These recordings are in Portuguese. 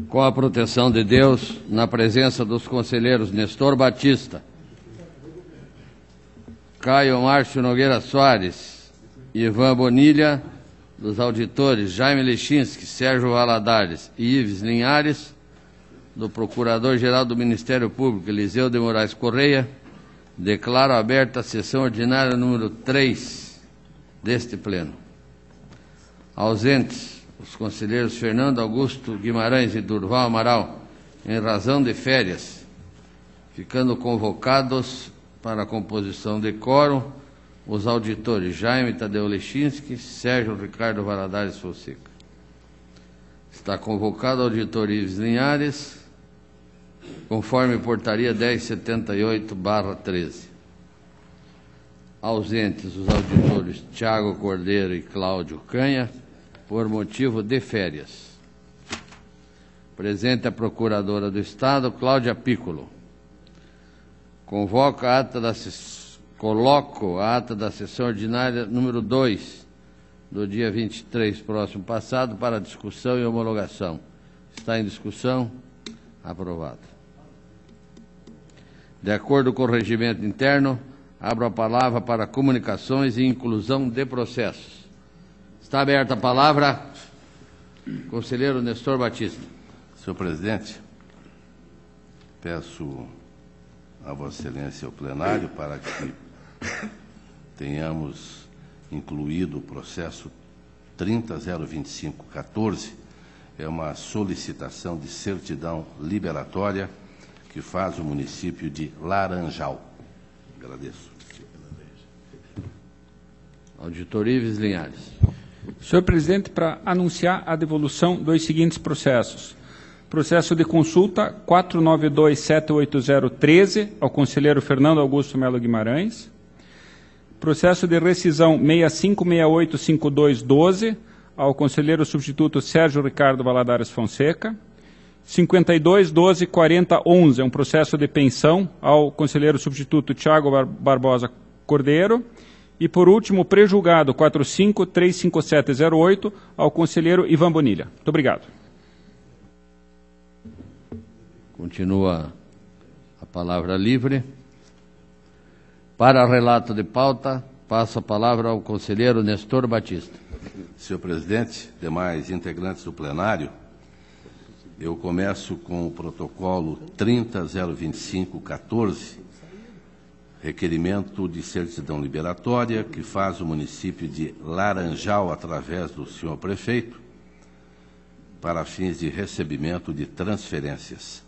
Com a proteção de Deus, na presença dos conselheiros Nestor Batista, Caio Márcio Nogueira Soares, Ivan Bonilha, dos auditores Jaime Lechinski, Sérgio Valadares e Ives Linhares, do Procurador-Geral do Ministério Público, Eliseu de Moraes Correia, declaro aberta a sessão ordinária número 3 deste Pleno. Ausentes, os conselheiros Fernando Augusto Guimarães e Durval Amaral, em razão de férias, ficando convocados para a composição de quórum os auditores Jaime Tadeu Lechinski, Sérgio Ricardo Valadares Fonseca. Está convocado o auditor Ives Linhares, conforme portaria 1078/13. Ausentes os auditores Tiago Cordeiro e Cláudio Canha, por motivo de férias. Presente a Procuradora do Estado, Cláudia Piccolo. Coloco a ata da sessão ordinária número 2, do dia 23, próximo passado, para discussão e homologação. Está em discussão? Aprovado. De acordo com o regimento interno, abro a palavra para comunicações e inclusão de processos. Está aberta a palavra. Conselheiro Nestor Batista. Senhor presidente, peço a Vossa Excelência ao plenário para que tenhamos incluído o processo 30.025.14, é uma solicitação de certidão liberatória que faz o município de Laranjal. Agradeço. Auditor Ives Linhares. Senhor presidente, para anunciar a devolução dos seguintes processos. Processo de consulta 492.780.13, ao conselheiro Fernando Augusto Melo Guimarães. Processo de rescisão 65685212, ao conselheiro substituto Sérgio Ricardo Valadares Fonseca. 52.12.40.11, um processo de pensão, ao conselheiro substituto Tiago Barbosa Cordeiro. E, por último, prejulgado 45.35708, ao conselheiro Ivan Bonilha. Muito obrigado. Continua a palavra livre. Para relato de pauta, passo a palavra ao conselheiro Nestor Batista. Senhor presidente, demais integrantes do plenário, eu começo com o protocolo 30.025.14, requerimento de certidão liberatória que faz o município de Laranjal, através do senhor prefeito, para fins de recebimento de transferências.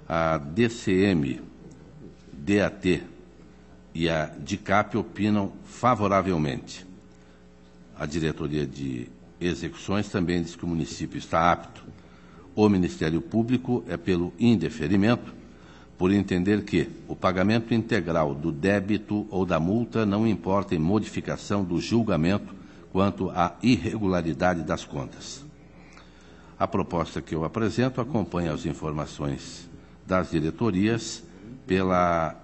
A DCM, DAT e a DICAP opinam favoravelmente. A diretoria de execuções também diz que o município está apto. O Ministério Público é pelo indeferimento, por entender que o pagamento integral do débito ou da multa não importa em modificação do julgamento quanto à irregularidade das contas. A proposta que eu apresento acompanha as informações das diretorias pela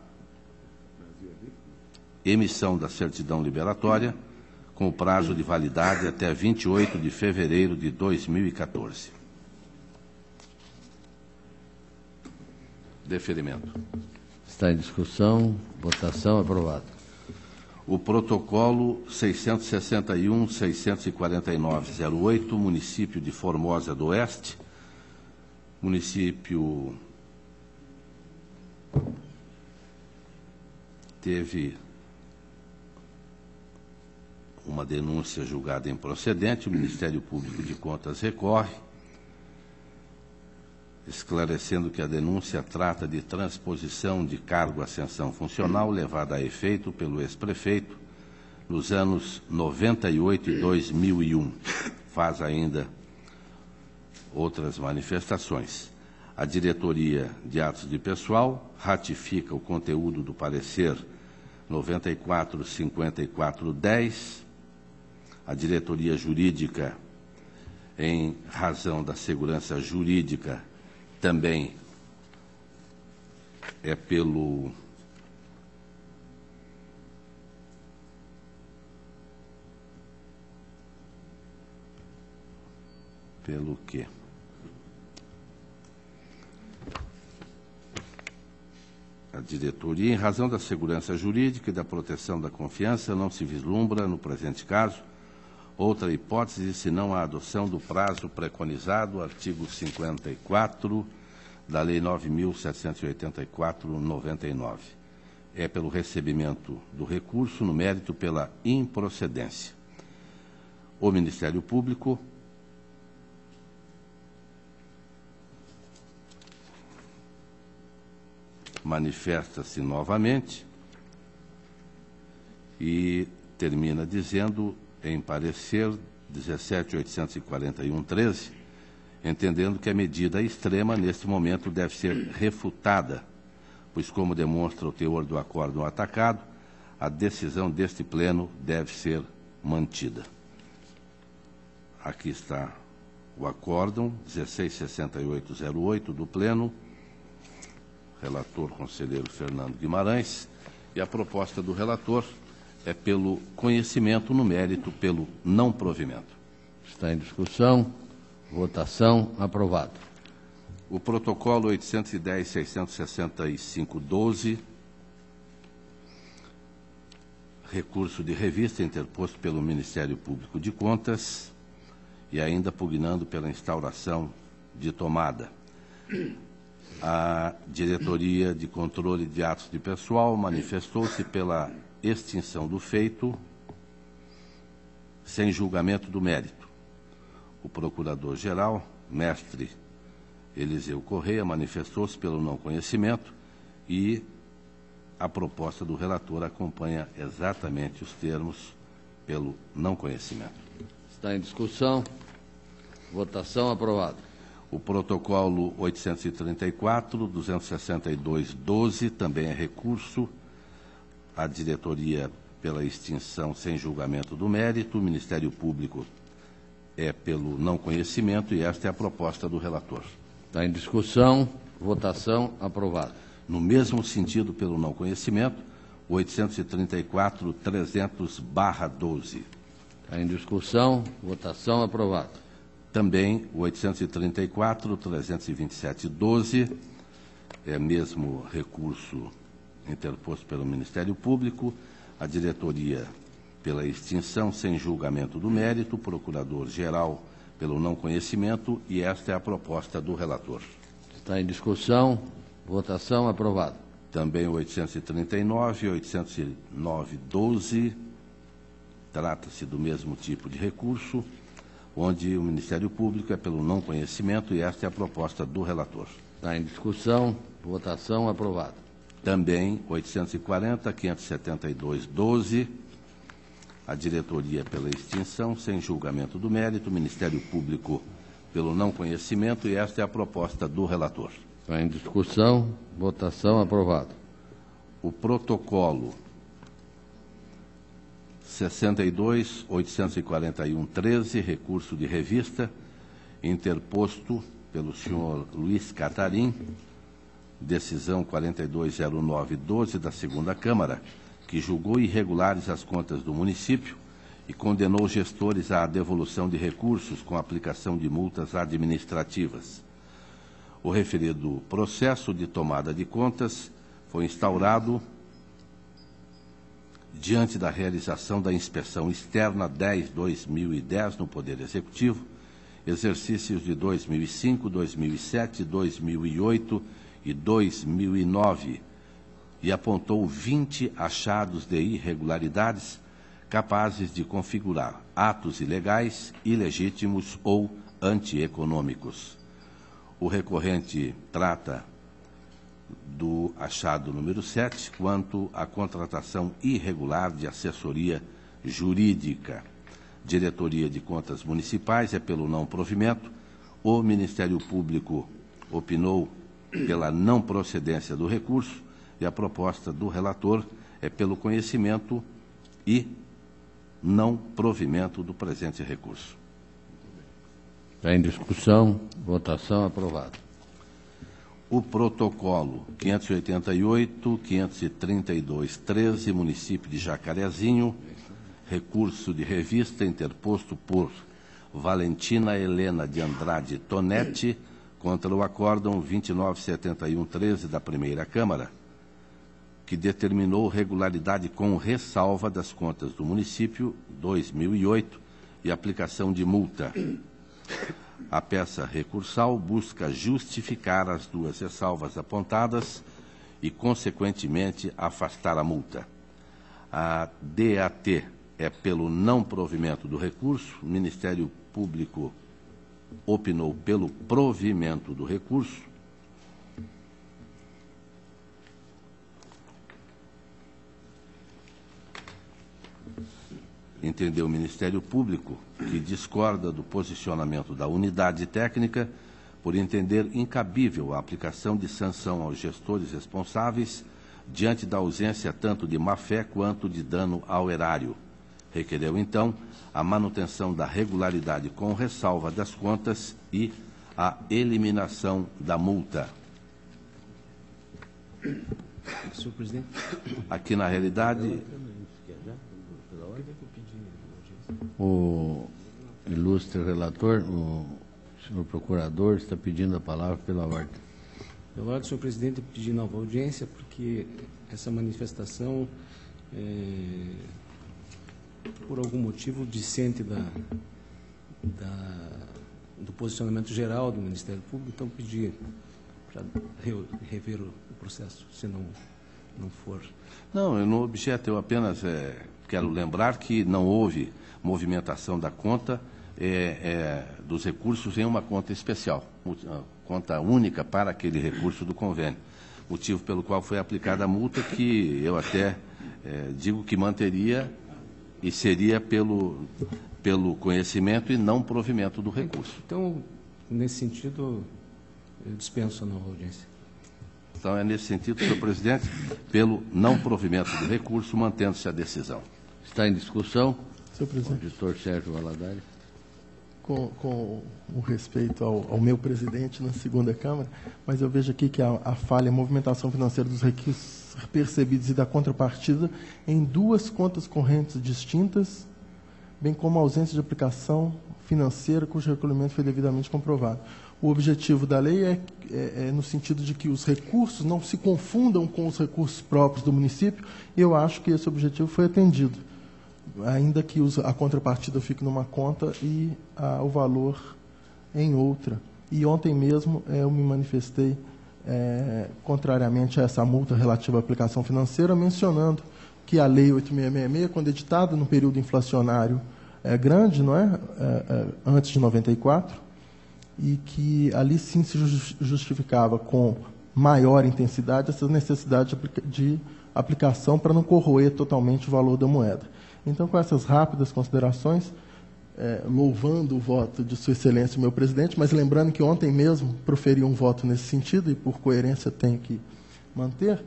emissão da certidão liberatória, com o prazo de validade até 28 de fevereiro de 2014. Deferimento. Está em discussão. Votação. Aprovado. O protocolo 661.649.08, município de Formosa do Oeste, município teve uma denúncia julgada improcedente, o Ministério Público de Contas recorre, esclarecendo que a denúncia trata de transposição de cargo ascensão funcional levada a efeito pelo ex-prefeito nos anos 98 e 2001. Faz ainda outras manifestações. A diretoria de atos de pessoal ratifica o conteúdo do parecer 94.5410. A diretoria jurídica, em razão da segurança jurídica, também é pelo quê? A diretoria, em razão da segurança jurídica e da proteção da confiança, não se vislumbra, no presente caso, outra hipótese senão a adoção do prazo preconizado, artigo 54 da Lei 9.784/99. É pelo recebimento do recurso no mérito pela improcedência. O Ministério Público manifesta-se novamente e termina dizendo, em parecer 17.841/13, entendendo que a medida extrema, neste momento, deve ser refutada, pois, como demonstra o teor do acórdão atacado, a decisão deste pleno deve ser mantida. Aqui está o acórdão 166808 do pleno, relator conselheiro Fernando Guimarães, e a proposta do relator é pelo conhecimento no mérito, pelo não provimento. Está em discussão. Votação. Aprovado. O protocolo 810.665/12, recurso de revista interposto pelo Ministério Público de Contas e ainda pugnando pela instauração de tomada. A Diretoria de Controle de Atos de Pessoal manifestou-se pela extinção do feito sem julgamento do mérito. O Procurador-Geral, mestre Eliseu Correia, manifestou-se pelo não conhecimento e a proposta do relator acompanha exatamente os termos pelo não conhecimento. Está em discussão. Votação. Aprovado. O protocolo 834/262/12 também é recurso. A diretoria pela extinção sem julgamento do mérito. O Ministério Público é pelo não conhecimento e esta é a proposta do relator. Está em discussão. Votação. Aprovado. No mesmo sentido, pelo não conhecimento, 834.300/12. Está em discussão. Votação. Aprovado. Também o 834.327/12, é mesmo recurso interposto pelo Ministério Público, a diretoria pela extinção sem julgamento do mérito, o Procurador-Geral pelo não conhecimento e esta é a proposta do relator. Está em discussão. Votação. Aprovado. Também o 839 e 809/12, trata-se do mesmo tipo de recurso, onde o Ministério Público é pelo não conhecimento e esta é a proposta do relator. Está em discussão. Votação. Aprovado. Também 840.572/12, a diretoria pela extinção sem julgamento do mérito, o Ministério Público pelo não conhecimento e esta é a proposta do relator. Está em discussão. Votação. Aprovado. O protocolo 62.841/13, recurso de revista, interposto pelo senhor Luiz Catarim, decisão 4209/12 da segunda Câmara, que julgou irregulares as contas do município e condenou gestores à devolução de recursos com aplicação de multas administrativas. O referido processo de tomada de contas foi instaurado diante da realização da inspeção externa 10/2010 no Poder Executivo, exercícios de 2005, 2007, 2008 e 2009, e apontou 20 achados de irregularidades capazes de configurar atos ilegais, ilegítimos ou antieconômicos. O recorrente trata do achado número 7, quanto à contratação irregular de assessoria jurídica. Diretoria de Contas Municipais é pelo não provimento. O Ministério Público opinou pela não procedência do recurso e a proposta do relator é pelo conhecimento e não provimento do presente recurso. Está em discussão. Votação. Aprovado. o protocolo 588, 532, 13, município de Jacarezinho, recurso de revista interposto por Valentina Helena de Andrade Tonetti contra o acórdão 2971-13 da Primeira Câmara, que determinou regularidade com ressalva das contas do município 2008 e aplicação de multa. A peça recursal busca justificar as duas ressalvas apontadas e, consequentemente, afastar a multa. A DAT é pelo não provimento do recurso. O Ministério Público opinou pelo provimento do recurso. Entendeu o Ministério Público que discorda do posicionamento da unidade técnica por entender incabível a aplicação de sanção aos gestores responsáveis diante da ausência tanto de má-fé quanto de dano ao erário. Requereu, então, a manutenção da regularidade com ressalva das contas e a eliminação da multa. Senhor presidente. Aqui, na realidade, o ilustre relator, o senhor procurador, está pedindo a palavra pela ordem. Pela ordem, senhor presidente, pedir nova audiência, porque essa manifestação, por algum motivo, dissente do posicionamento geral do Ministério Público, então pedir para rever o processo, se não for. Não, eu não objeto, eu apenas quero lembrar que não houve movimentação da conta dos recursos em uma conta especial, conta única para aquele recurso do convênio, motivo pelo qual foi aplicada a multa, que eu até digo que manteria e seria pelo conhecimento e não provimento do recurso. Então, nesse sentido, eu dispenso a nova audiência. Então, é nesse sentido, senhor presidente, pelo não provimento do recurso, mantendo-se a decisão. Está em discussão. Senhor presidente. Auditor Sérgio Valadares. Com o respeito ao meu presidente na segunda Câmara, mas eu vejo aqui que a falha, a movimentação financeira dos recursos percebidos e da contrapartida em duas contas correntes distintas, bem como a ausência de aplicação financeira cujo recolhimento foi devidamente comprovado. O objetivo da lei é no sentido de que os recursos não se confundam com os recursos próprios do município, e eu acho que esse objetivo foi atendido, ainda que a contrapartida fique numa conta e o valor em outra. E ontem mesmo eu me manifestei contrariamente a essa multa relativa à aplicação financeira, mencionando que a Lei 8666, quando editada no período inflacionário grande, não é? Antes de 94, e que ali sim se justificava com maior intensidade essa necessidade de aplicação para não corroer totalmente o valor da moeda. Então, com essas rápidas considerações, louvando o voto de Sua Excelência, meu presidente, mas lembrando que ontem mesmo proferi um voto nesse sentido e, por coerência, tenho que manter,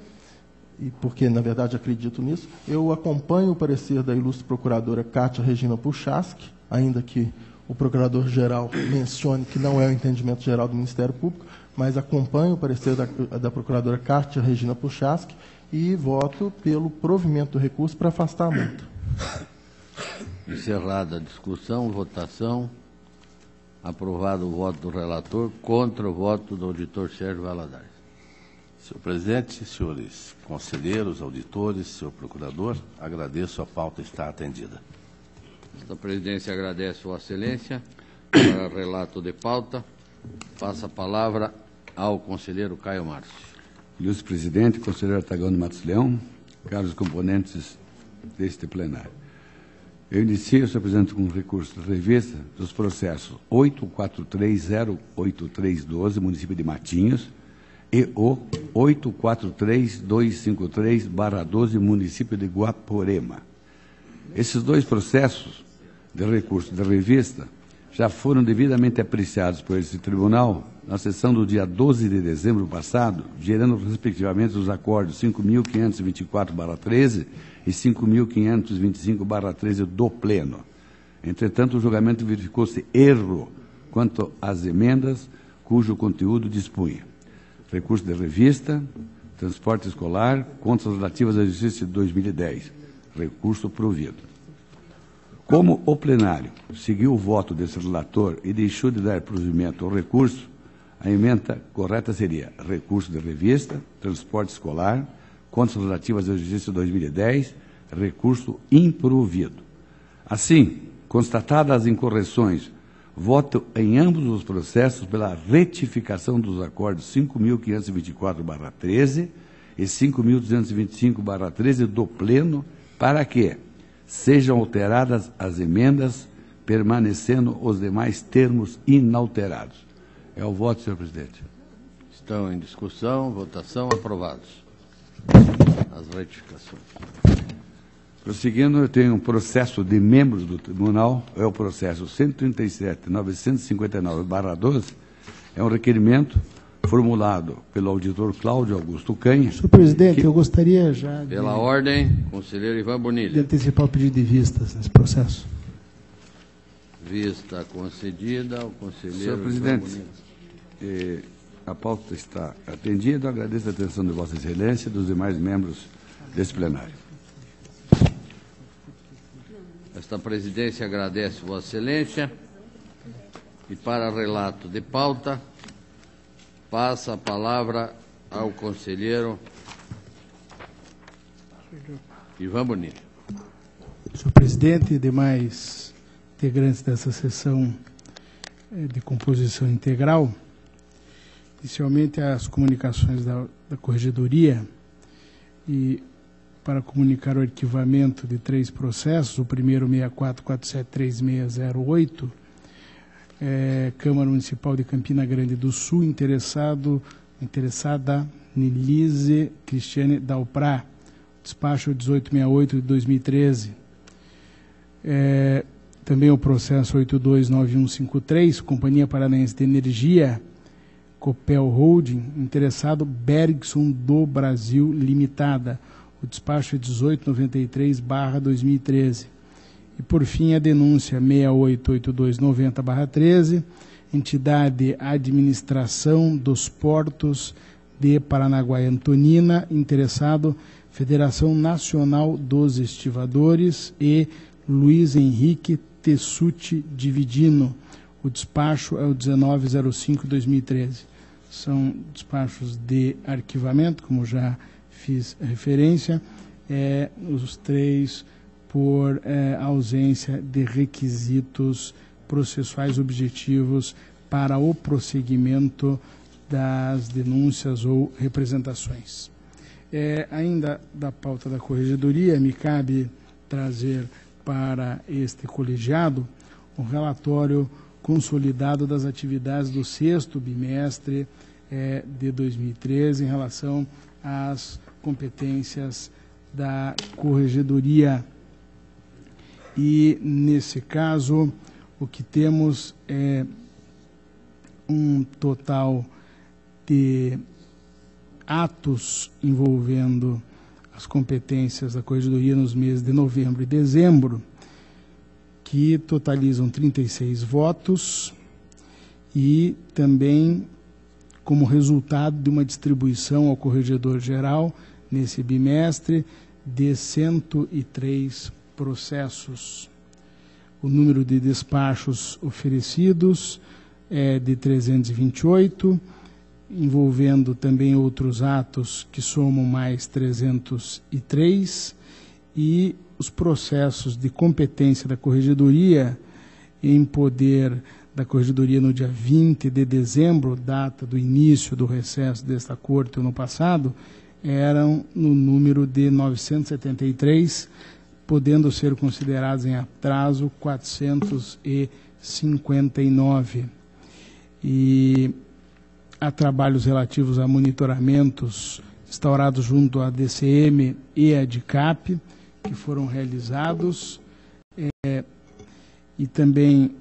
e porque, na verdade, acredito nisso, eu acompanho o parecer da ilustre procuradora Kátia Regina Puchaski, ainda que o procurador-geral mencione que não é o entendimento geral do Ministério Público, mas acompanho o parecer da procuradora Kátia Regina Puchaski e voto pelo provimento do recurso para afastar a multa. Encerrada a discussão, votação. Aprovado o voto do relator, contra o voto do auditor Sérgio Valadares. Senhor presidente, senhores conselheiros, auditores, senhor procurador, agradeço, a pauta está atendida. A presidência agradece Vossa Excelência. Para relato de pauta, passa a palavra ao conselheiro Caio Márcio. Ilustre presidente, conselheiro Artagão Matos Leão, caros componentes deste plenário. Eu inicio, senhor presidente, com um recurso de revista dos processos 843-08312, município de Matinhos, e o 843-253-12, município de Guaporema. Esses dois processos de recurso de revista já foram devidamente apreciados por esse tribunal na sessão do dia 12 de dezembro passado, gerando respectivamente os acordos 5.524/13 e 5.525/13 do Pleno. Entretanto, o julgamento verificou-se erro quanto às emendas cujo conteúdo dispunha. recurso de revista, transporte escolar, contas relativas ao exercício de 2010, recurso provido. Como o plenário seguiu o voto desse relator e deixou de dar provimento ao recurso, a emenda correta seria recurso de revista, transporte escolar, contas relativas ao exercício 2010, recurso improvido. Assim, constatadas as incorreções, voto em ambos os processos pela retificação dos acordos 5.524/13 e 5.225/13 do Pleno, para que sejam alteradas as emendas, permanecendo os demais termos inalterados. É o voto, senhor presidente. Estão em discussão, votação, aprovados. As retificações. Prosseguindo, eu tenho um processo de membros do tribunal, é o processo 137.959/12, é um requerimento formulado pelo auditor Cláudio Augusto Canha. Senhor presidente, eu gostaria já de... Pela ordem, conselheiro Ivan de Bonilha. antecipar o pedido de vistas nesse processo. Vista concedida ao conselheiro Senhor Ivan presidente, Bonilha. a pauta está atendida. Agradeço a atenção de Vossa Excelência e dos demais membros desse plenário. Esta presidência agradece Vossa Excelência e, para relato de pauta, passa a palavra ao conselheiro Ivan Bonilha. Senhor presidente e demais integrantes dessa sessão de composição integral, inicialmente as comunicações da Corregedoria, e para comunicar o arquivamento de 3 processos, o primeiro 64473608, Câmara Municipal de Campina Grande do Sul, interessada Nilise Cristiane Dalprá, despacho 1868 de 2013. Também o processo 829153, Companhia Paranaense de Energia, Copel Holding, interessado Bergson do Brasil Limitada, o despacho é 1893/2013. E, por fim, a denúncia 688290/13, entidade Administração dos Portos de Paranaguá e Antonina, interessado Federação Nacional dos Estivadores e Luiz Henrique Tessuti Dividino. O despacho é o 1905/2013. São despachos de arquivamento, como já fiz referência, os 3 por ausência de requisitos processuais objetivos para o prosseguimento das denúncias ou representações. Ainda da pauta da Corregedoria, me cabe trazer para este colegiado um relatório consolidado das atividades do 6º bimestre de 2013 em relação às competências da Corregedoria. E, nesse caso, o que temos é um total de atos envolvendo as competências da Corregedoria nos meses de novembro e dezembro, que totalizam 36 votos e também como resultado de uma distribuição ao Corregedor-Geral, nesse bimestre, de 103 processos. O número de despachos oferecidos é de 328, envolvendo também outros atos que somam mais 303, e os processos de competência da Corregedoria em poder da Corregedoria no dia 20 de dezembro, data do início do recesso desta Corte no passado, eram no número de 973, podendo ser considerados em atraso 459. E há trabalhos relativos a monitoramentos instaurados junto à DCM e à DICAP, que foram realizados, e também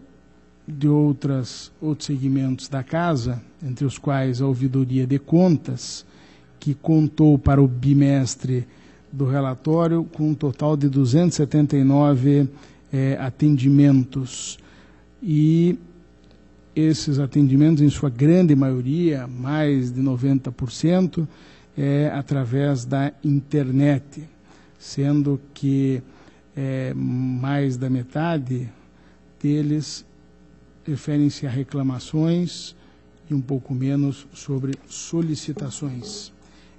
de outros segmentos da Casa, entre os quais a Ouvidoria de Contas, que contou para o bimestre do relatório com um total de 279 atendimentos. E esses atendimentos, em sua grande maioria, mais de 90%, é através da internet, sendo que mais da metade deles referem-se a reclamações e um pouco menos sobre solicitações.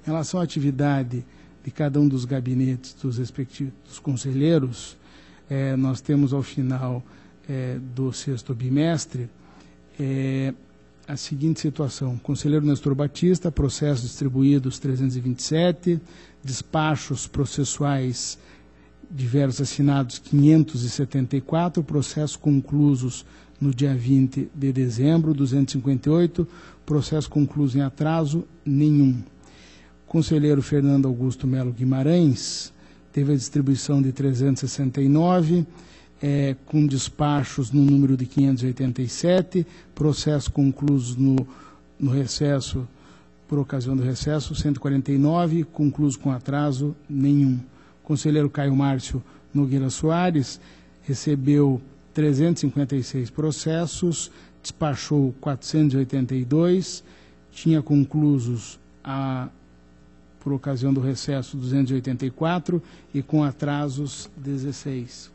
Em relação à atividade de cada um dos gabinetes dos respectivos conselheiros, nós temos ao final do 6º bimestre a seguinte situação: conselheiro Nestor Batista, processos distribuídos 327, despachos processuais diversos assinados 574, processos conclusos no dia 20 de dezembro 258, processo concluso em atraso nenhum. Conselheiro Fernando Augusto Melo Guimarães teve a distribuição de 369, com despachos no número de 587, processos conclusos no recesso, por ocasião do recesso, 149, conclusos com atraso nenhum. Conselheiro Caio Márcio Nogueira Soares recebeu 356 processos, despachou 482, tinha conclusos por ocasião do recesso 284 e com atrasos 16.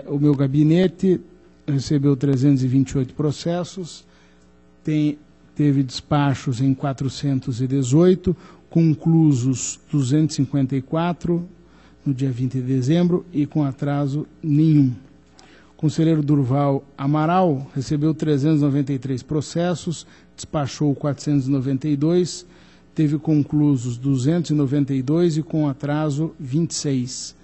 O meu gabinete recebeu 328 processos, teve despachos em 418, conclusos 254 no dia 20 de dezembro e com atraso nenhum. Conselheiro Durval Amaral recebeu 393 processos, despachou 492, teve conclusos 292 e com atraso 26.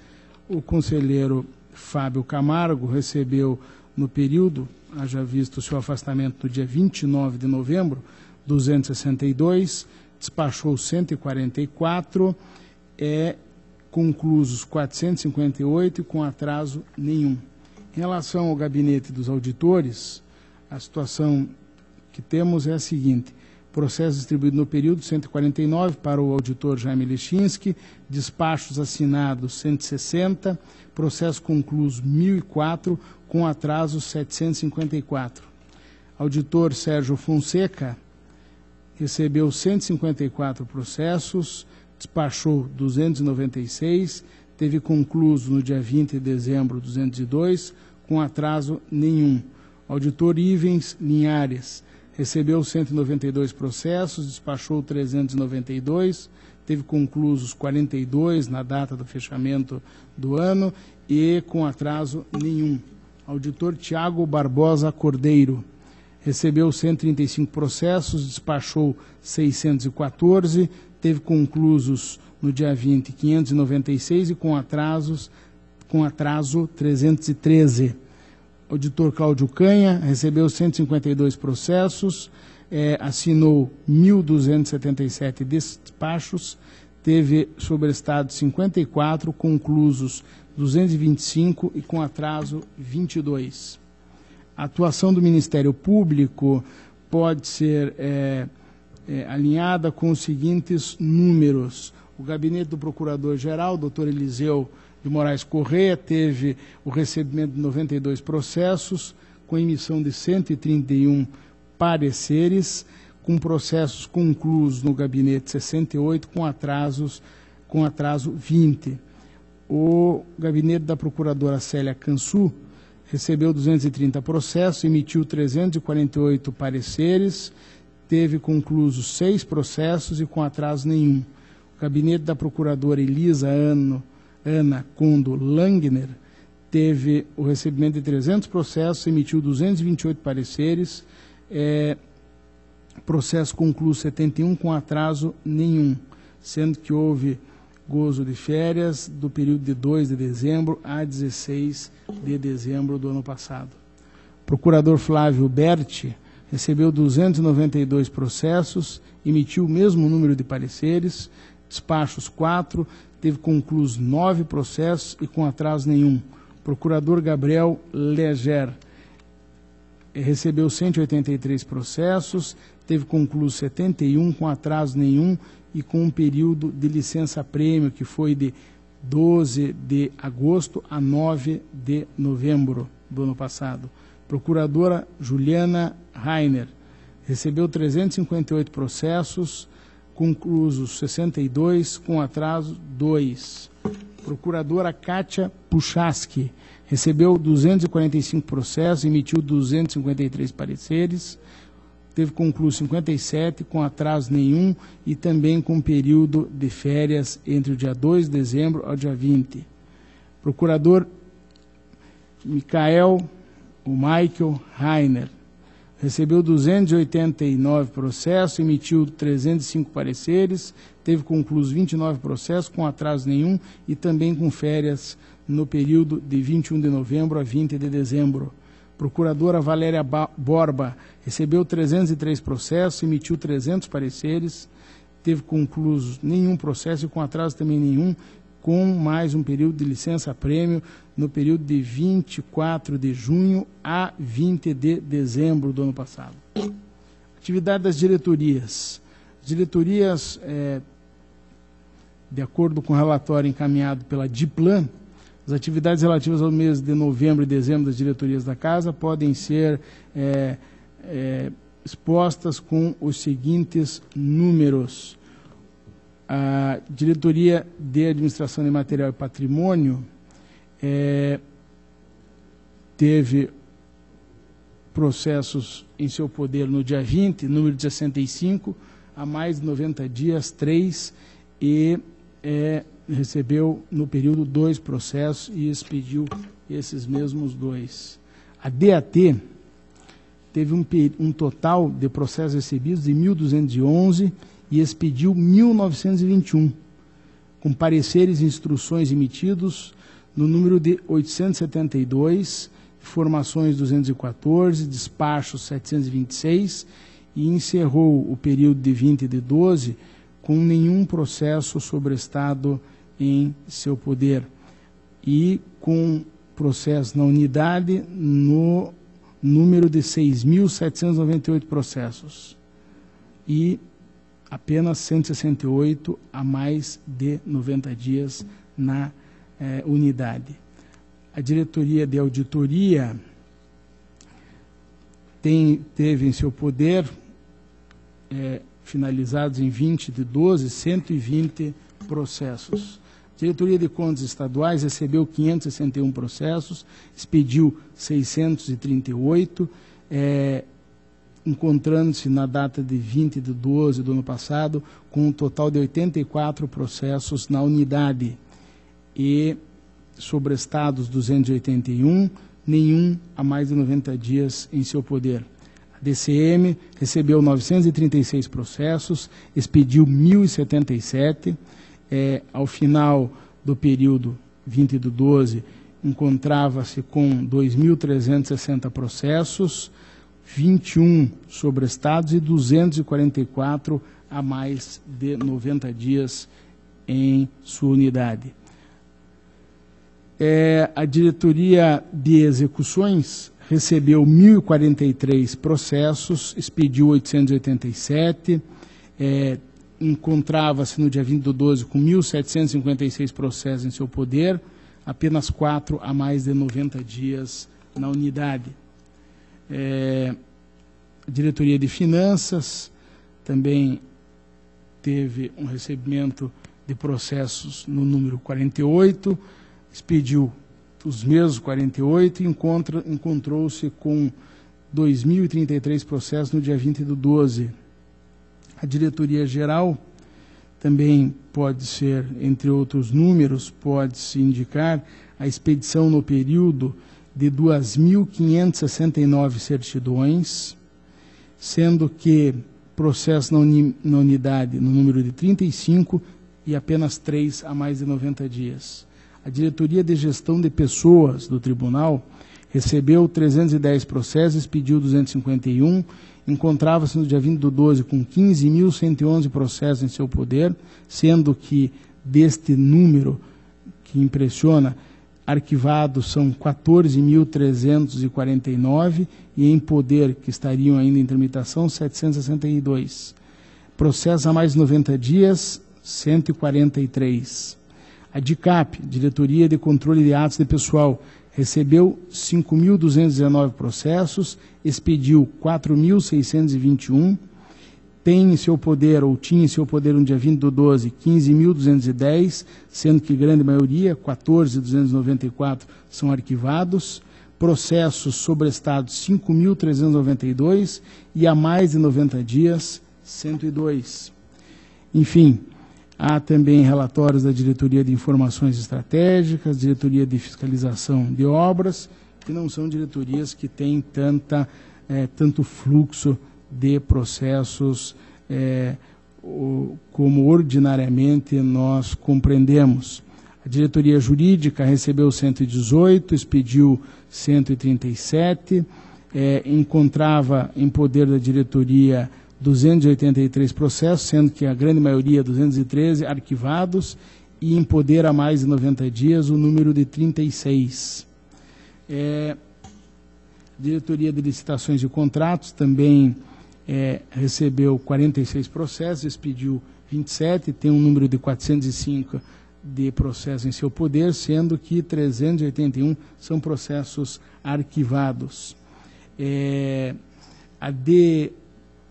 O conselheiro Fábio Camargo recebeu no período, haja visto o seu afastamento no dia 29 de novembro, 262, despachou 144, conclusos 458 e com atraso nenhum. Em relação ao gabinete dos auditores, a situação que temos é a seguinte: processo distribuído no período 149 para o auditor Jaime Lechinski, despachos assinados 160, processo concluso 1004, com atraso 754. Auditor Sérgio Fonseca recebeu 154 processos, despachou 296, teve concluso no dia 20 de dezembro 202, com atraso nenhum. Auditor Ivens Linhares recebeu 192 processos, despachou 392, teve conclusos 42 na data do fechamento do ano e com atraso nenhum. Auditor Tiago Barbosa Cordeiro recebeu 135 processos, despachou 614, teve conclusos no dia 20, 596 e com atraso 313. Auditor Cláudio Canha recebeu 152 processos, assinou 1.277 despachos, teve sobrestado 54, conclusos 225 e com atraso 22. A atuação do Ministério Público pode ser alinhada com os seguintes números. O gabinete do Procurador-Geral, doutor Eliseu de Moraes Correia, teve o recebimento de 92 processos, com emissão de 131 pareceres, com processos conclusos no gabinete 68, com atraso 20. O gabinete da Procuradora Célia Cansu recebeu 230 processos, emitiu 348 pareceres, teve conclusos 6 processos e com atraso nenhum. O gabinete da Procuradora Elisa Ana Condo Langner teve o recebimento de 300 processos, emitiu 228 pareceres, processo concluso 71 com atraso nenhum, sendo que houve gozo de férias do período de 2 de dezembro a 16 de dezembro do ano passado. Procurador Flávio Berti recebeu 292 processos, emitiu o mesmo número de pareceres, despachos 4, teve conclusos 9 processos e com atraso nenhum. Procurador Gabriel Leger recebeu 183 processos, teve concluso 71 com atraso nenhum e com um período de licença-prêmio que foi de 12 de agosto a 9 de novembro do ano passado. Procuradora Juliana Rainer recebeu 358 processos, conclusos 62, com atraso 2. Procuradora Kátia Puchaski recebeu 245 processos, emitiu 253 pareceres, teve concluído 57, com atraso nenhum e também com período de férias entre o dia 2 de dezembro ao dia 20. Procurador Michael Rainer recebeu 289 processos, emitiu 305 pareceres, teve concluídos 29 processos, com atraso nenhum e também com férias no período de 21 de novembro a 20 de dezembro. Procuradora Valéria Borba recebeu 303 processos, emitiu 300 pareceres, teve concluídos nenhum processo e com atraso também nenhum, com mais um período de licença-prêmio no período de 24 de junho a 20 de dezembro do ano passado. Atividade das diretorias. As diretorias, de acordo com o relatório encaminhado pela DIPLAN, as atividades relativas ao mês de novembro e dezembro das diretorias da Casa podem ser expostas com os seguintes números. A Diretoria de Administração de Material e Patrimônio teve processos em seu poder no dia 20, número de 65, há mais de 90 dias, 3, e recebeu no período 2 processos e expediu esses mesmos 2. A DAT teve um total de processos recebidos de 1.211 e expediu 1.921, com pareceres e instruções emitidos no número de 872, informações 214, despachos 726, e encerrou o período de 20 de 12 com nenhum processo sobrestado em seu poder e com processo na unidade no número de 6.798 processos e apenas 168 a mais de 90 dias na unidade. A Diretoria de Auditoria teve em seu poder, finalizados em 20 de 12, 120 processos. A Diretoria de Contas Estaduais recebeu 561 processos, expediu 638, encontrando-se na data de 20 de 12 do ano passado, com um total de 84 processos na unidade. E sobrestados 281, nenhum a mais de 90 dias em seu poder. A DCM recebeu 936 processos, expediu 1.077, ao final do período 20 de 12, encontrava-se com 2.360 processos, 21 sobrestados e 244 a mais de 90 dias em sua unidade. A Diretoria de Execuções recebeu 1.043 processos, expediu 887, encontrava-se no dia 20 de 12 com 1.756 processos em seu poder, apenas 4 a mais de 90 dias na unidade. A Diretoria de Finanças também teve um recebimento de processos no número 48, expediu os mesmos 48 e encontrou-se com 2.033 processos no dia 20 de 12. A Diretoria Geral também pode ser, entre outros números, pode-se indicar a expedição no período de 2.569 certidões, sendo que processo na unidade no número de 35 e apenas 3 a mais de 90 dias. A Diretoria de Gestão de Pessoas do Tribunal recebeu 310 processos, expediu 251, encontrava-se no dia 20 de 12 com 15.111 processos em seu poder, sendo que deste número que impressiona, arquivados são 14.349 e em poder, que estariam ainda em tramitação, 762. Processos a mais de 90 dias, 143. A DICAP, Diretoria de Controle de Atos de Pessoal, recebeu 5.219 processos, expediu 4.621, tem em seu poder, ou tinha em seu poder no dia 20/12, 15.210, sendo que grande maioria, 14.294, são arquivados, processos sobrestados 5.392 e há mais de 90 dias, 102. Enfim, há também relatórios da Diretoria de Informações Estratégicas, Diretoria de Fiscalização de Obras, que não são diretorias que têm tanto fluxo de processos como ordinariamente nós compreendemos. A diretoria jurídica recebeu 118, expediu 137, encontrava em poder da diretoria 283 processos, sendo que a grande maioria, 213, arquivados, e em poder há mais de 90 dias o número de 36. Diretoria de Licitações e Contratos também recebeu 46 processos, expediu 27, tem um número de 405 de processos em seu poder, sendo que 381 são processos arquivados. A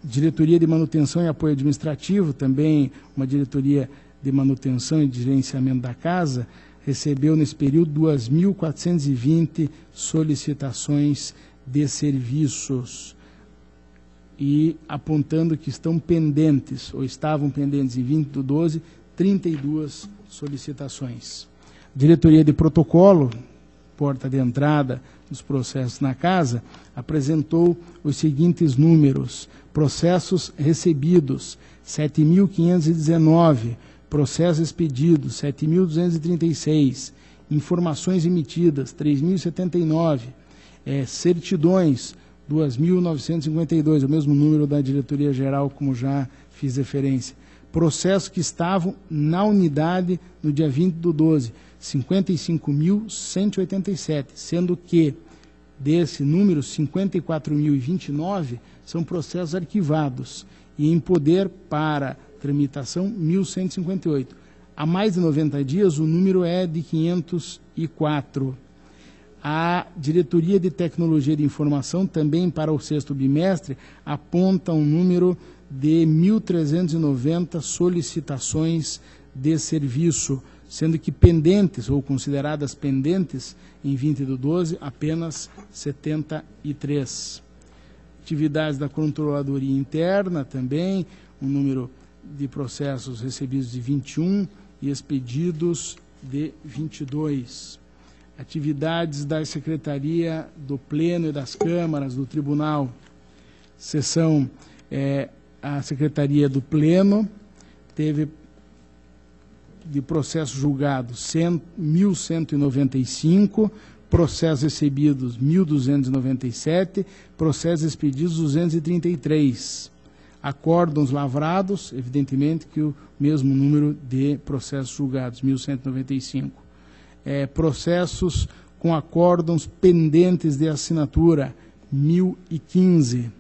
Diretoria de Manutenção e Apoio Administrativo, também uma diretoria de manutenção e de gerenciamento da casa, recebeu nesse período 2.420 solicitações de serviços, e apontando que estão pendentes, ou estavam pendentes em 20/12, 32 solicitações. Diretoria de Protocolo, porta de entrada dos processos na casa, apresentou os seguintes números: processos recebidos, 7.519, processos expedidos, 7.236, informações emitidas, 3.079, certidões, 2.952, o mesmo número da diretoria geral, como já fiz referência. Processos que estavam na unidade no dia 20/12, 55.187, sendo que desse número, 54.029 são processos arquivados e em poder para tramitação 1.158. Há mais de 90 dias o número é de 504. A Diretoria de Tecnologia de Informação, também para o 6º bimestre, aponta um número de 1.390 solicitações de serviço, sendo que pendentes, ou consideradas pendentes, em 20/12, apenas 73. Atividades da Controladoria Interna também, um número de processos recebidos de 21 e expedidos de 22. Atividades da Secretaria do Pleno e das Câmaras do Tribunal. Seção, a Secretaria do Pleno teve de processos julgados 1.195, processos recebidos 1.297, processos expedidos 233. Acórdãos lavrados, evidentemente que o mesmo número de processos julgados, 1.195. Processos com acórdãos pendentes de assinatura, 1.015.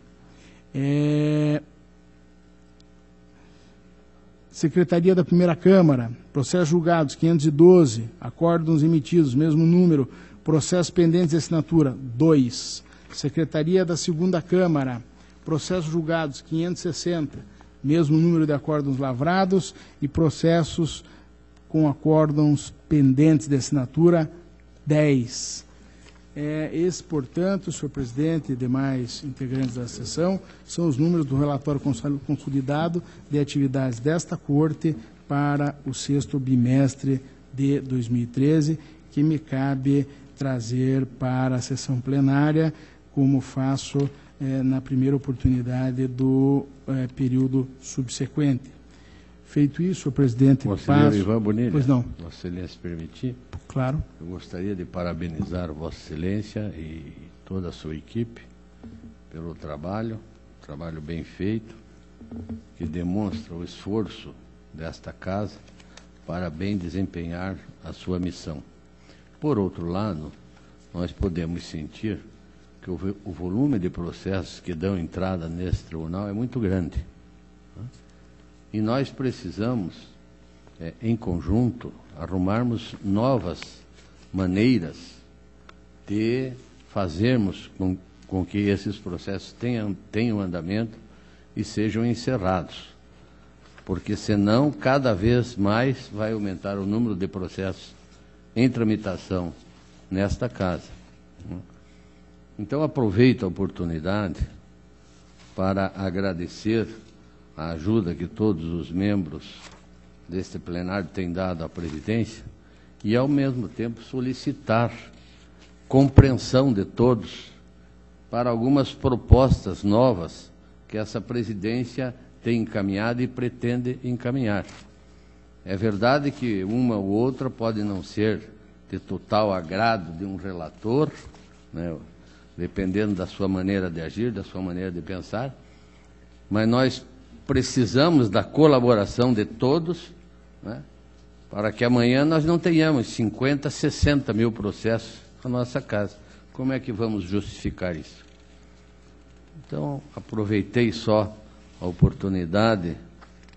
Secretaria da Primeira Câmara, processos julgados, 512, acórdãos emitidos, mesmo número, processos pendentes de assinatura, 2. Secretaria da Segunda Câmara, processos julgados, 560, mesmo número de acórdãos lavrados e processos com acórdãos pendentes de assinatura, 10. Esse, portanto, senhor presidente e demais integrantes da sessão, são os números do relatório consolidado de atividades desta Corte para o 6º bimestre de 2013, que me cabe trazer para a sessão plenária, como faço na primeira oportunidade do período subsequente. Feito isso, senhor presidente, Conselheiro Ivan Bonilha, pois não. Vossa Excelência permitir? Claro. Eu gostaria de parabenizar Vossa Excelência e toda a sua equipe pelo trabalho bem feito, que demonstra o esforço desta casa para bem desempenhar a sua missão. Por outro lado, nós podemos sentir que o volume de processos que dão entrada nesse tribunal é muito grande. E nós precisamos, em conjunto, arrumarmos novas maneiras de fazermos com que esses processos tenham andamento e sejam encerrados, porque senão cada vez mais vai aumentar o número de processos em tramitação nesta casa. Então aproveito a oportunidade para agradecer a ajuda que todos os membros deste plenário têm dado à presidência e, ao mesmo tempo, solicitar compreensão de todos para algumas propostas novas que essa presidência tem encaminhado e pretende encaminhar. É verdade que uma ou outra pode não ser de total agrado de um relator, né, dependendo da sua maneira de agir, da sua maneira de pensar, mas nós precisamos da colaboração de todos, né, para que amanhã nós não tenhamos 50, 60 mil processos na nossa casa. Como é que vamos justificar isso? Então, aproveitei só a oportunidade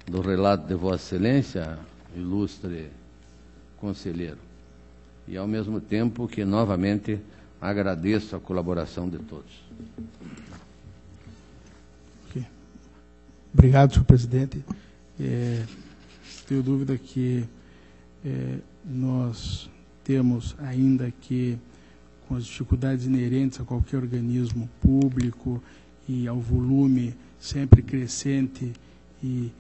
do relato de Vossa Excelência, ilustre conselheiro, e ao mesmo tempo que novamente agradeço a colaboração de todos. Okay. Obrigado, senhor presidente. Tenho dúvida que nós temos ainda que, com as dificuldades inerentes a qualquer organismo público e ao volume sempre crescente e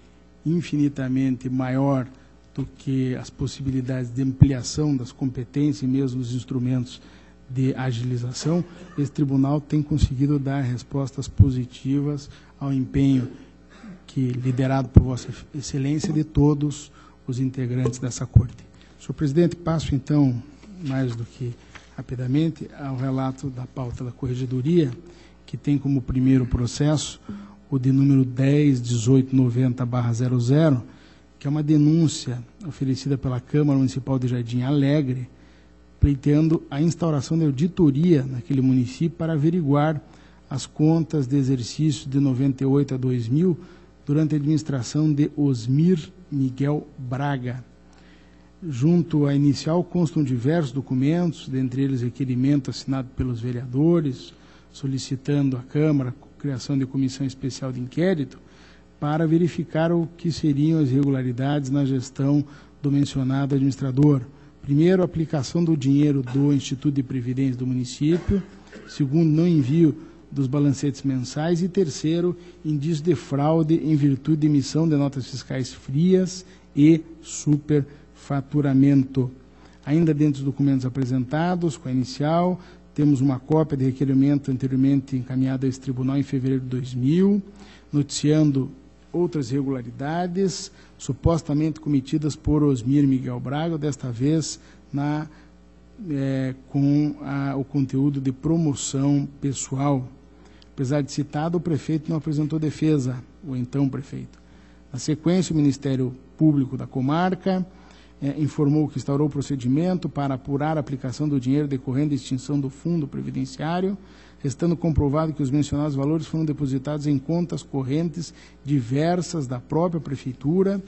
infinitamente maior do que as possibilidades de ampliação das competências e mesmo os instrumentos de agilização, esse tribunal tem conseguido dar respostas positivas ao empenho liderado por Vossa Excelência de todos os integrantes dessa Corte. Senhor presidente, passo então, mais do que rapidamente, ao relato da pauta da Corregedoria, que tem como primeiro processo o de número 10.1890/00, que é uma denúncia oferecida pela Câmara Municipal de Jardim Alegre, pleiteando a instauração de auditoria naquele município para averiguar as contas de exercício de 98 a 2000 durante a administração de Osmir Miguel Braga. Junto à inicial constam diversos documentos, dentre eles requerimento assinado pelos vereadores, solicitando à Câmara a criação de comissão especial de inquérito para verificar o que seriam as irregularidades na gestão do mencionado administrador. Primeiro, a aplicação do dinheiro do Instituto de Previdência do município. Segundo, não envio dos balancetes mensais. E terceiro, indício de fraude em virtude de emissão de notas fiscais frias e superfaturamento. Ainda dentro dos documentos apresentados, com a inicial, temos uma cópia de requerimento anteriormente encaminhado a esse tribunal em fevereiro de 2000, noticiando outras irregularidades, supostamente cometidas por Osmir Miguel Braga, desta vez com o conteúdo de promoção pessoal. Apesar de citado, o prefeito não apresentou defesa, o então prefeito. Na sequência, o Ministério Público da comarca informou que instaurou o procedimento para apurar a aplicação do dinheiro decorrente da extinção do fundo previdenciário, restando comprovado que os mencionados valores foram depositados em contas correntes diversas da própria Prefeitura.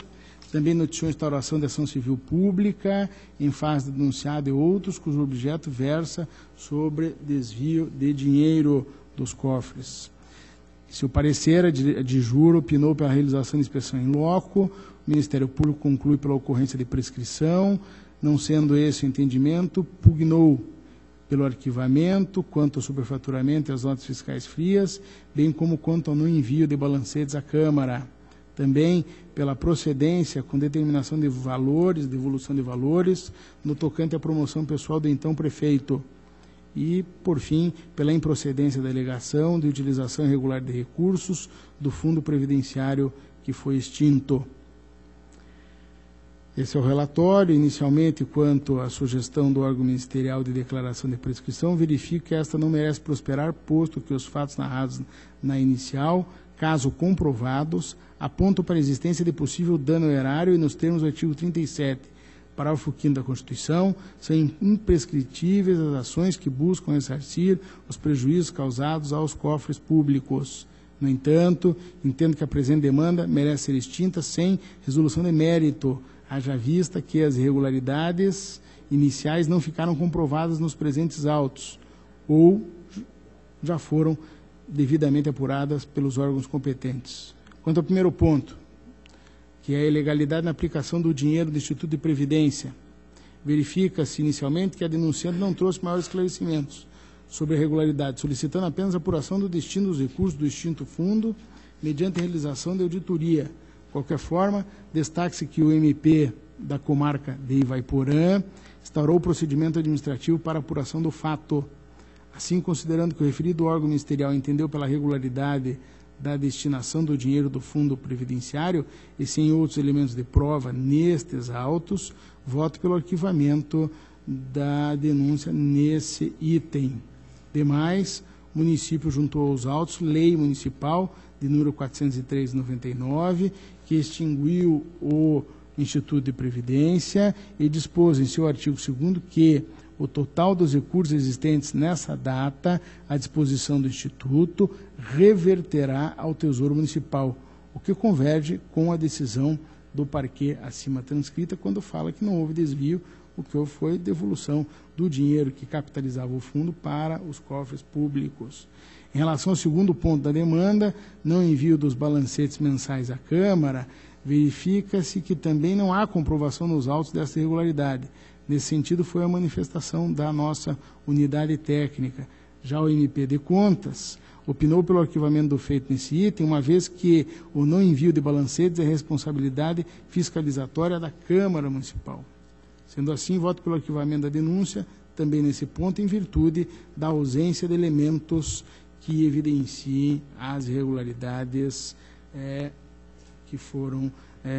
Também noticiou a instauração de ação civil pública em fase de denunciado e outros, cujo objeto versa sobre desvio de dinheiro dos cofres. Seu parecer de juro opinou pela realização de inspeção em loco. O Ministério Público conclui pela ocorrência de prescrição. Não sendo esse o entendimento, pugnou pelo arquivamento, quanto ao superfaturamento e as notas fiscais frias, bem como quanto ao não envio de balancetes à Câmara. Também pela procedência com determinação de valores, devolução de valores, no tocante à promoção pessoal do então prefeito. E, por fim, pela improcedência da alegação de utilização irregular de recursos do fundo previdenciário que foi extinto. Esse é o relatório. Inicialmente, quanto à sugestão do órgão ministerial de declaração de prescrição, verifico que esta não merece prosperar, posto que os fatos narrados na inicial, caso comprovados, apontam para a existência de possível dano ao erário e, nos termos do artigo 37, parágrafo 5º da Constituição, são imprescritíveis as ações que buscam ressarcir os prejuízos causados aos cofres públicos. No entanto, entendo que a presente demanda merece ser extinta sem resolução de mérito, haja vista que as irregularidades iniciais não ficaram comprovadas nos presentes autos. ou já foram devidamente apuradas pelos órgãos competentes. Quanto ao primeiro ponto, que é a ilegalidade na aplicação do dinheiro do Instituto de Previdência, verifica-se inicialmente que a denunciante não trouxe maiores esclarecimentos sobre a irregularidade, solicitando apenas a apuração do destino dos recursos do extinto fundo mediante a realização de auditoria. De qualquer forma, destaque-se que o MP da comarca de Ivaiporã instaurou o procedimento administrativo para apuração do fato. Assim, considerando que o referido órgão ministerial entendeu pela regularidade da destinação do dinheiro do fundo previdenciário e sem outros elementos de prova nestes autos, voto pelo arquivamento da denúncia nesse item. Demais, o município juntou aos autos lei municipal de número 403/99, que extinguiu o Instituto de Previdência e dispôs em seu artigo 2º que o total dos recursos existentes nessa data à disposição do Instituto reverterá ao Tesouro Municipal, o que converge com a decisão do parquê acima transcrita, quando fala que não houve desvio, o que houve foi devolução do dinheiro que capitalizava o fundo para os cofres públicos. Em relação ao segundo ponto da demanda, não envio dos balancetes mensais à Câmara, verifica-se que também não há comprovação nos autos dessa irregularidade. Nesse sentido, foi a manifestação da nossa unidade técnica. Já o MP de Contas opinou pelo arquivamento do feito nesse item, uma vez que o não envio de balancetes é responsabilidade fiscalizatória da Câmara Municipal. Sendo assim, voto pelo arquivamento da denúncia, também nesse ponto, em virtude da ausência de elementos que evidenciem as irregularidades que foram